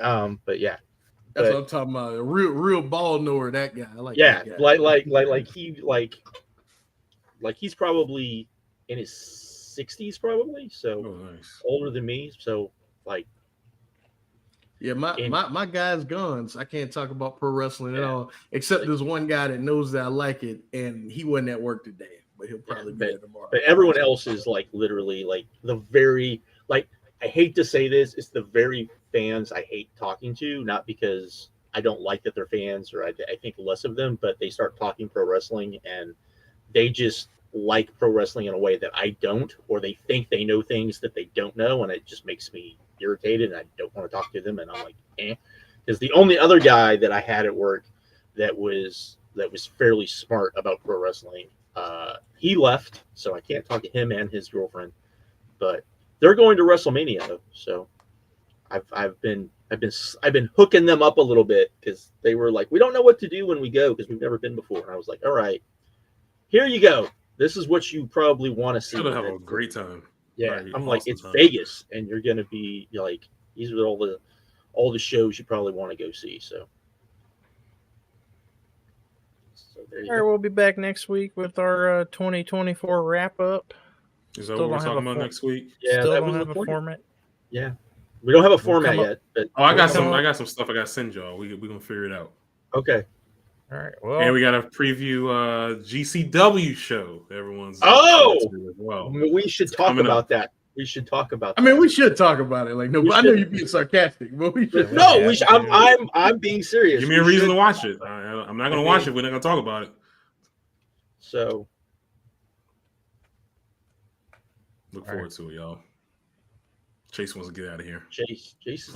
yeah. That's what I'm talking about. A real ball knower, that guy. I like Yeah, that guy. like he's probably in his 60s, probably, so nice. older than me. So like, yeah, my guy's gone, so I can't talk about pro wrestling at all. Except there's one guy that knows that I like it, and he wasn't at work today, but he'll probably be there tomorrow. But everyone else is like literally like the very like. I hate to say this, it's the very fans I hate talking to, not because I don't like that they're fans or I think less of them, but they start talking pro wrestling and they just like pro wrestling in a way that I don't, or they think they know things that they don't know, and it just makes me irritated and I don't want to talk to them, and I'm like, because the only other guy that I had at work that was fairly smart about pro wrestling, he left, so I can't talk to him and his girlfriend, but they're going to WrestleMania though, so I've been hooking them up a little bit because they were like, we don't know what to do when we go because we've never been before, and I was like, all right, here you go. This is what you probably want to see. You'll have a great time. Yeah, right, I'm awesome like, it's time. Vegas, and you're gonna be like, these are all the shows you probably want to go see. So there you All right, go. we'll be back next week with our 2024 wrap up. Is that what we're talking about next week? Yeah, Still that don't was have the a point. format. Yeah, we don't have a format come up- yet. But Oh, I got come some stuff I got to send y'all. We're gonna figure it out. okay. All right. Well, And we got to preview GCW show. Everyone's Oh! as well. We should talk coming about up. that. We should talk about. I mean, we should talk about it. Like, no, We I know should. you're being sarcastic, but we should. No, Yeah, we should, dude. I'm being serious. Give me a We reason should. to watch it. I'm not going to watch it. We're not going to talk about it. So Look forward to it, y'all. Chase wants to get out of here. Jason.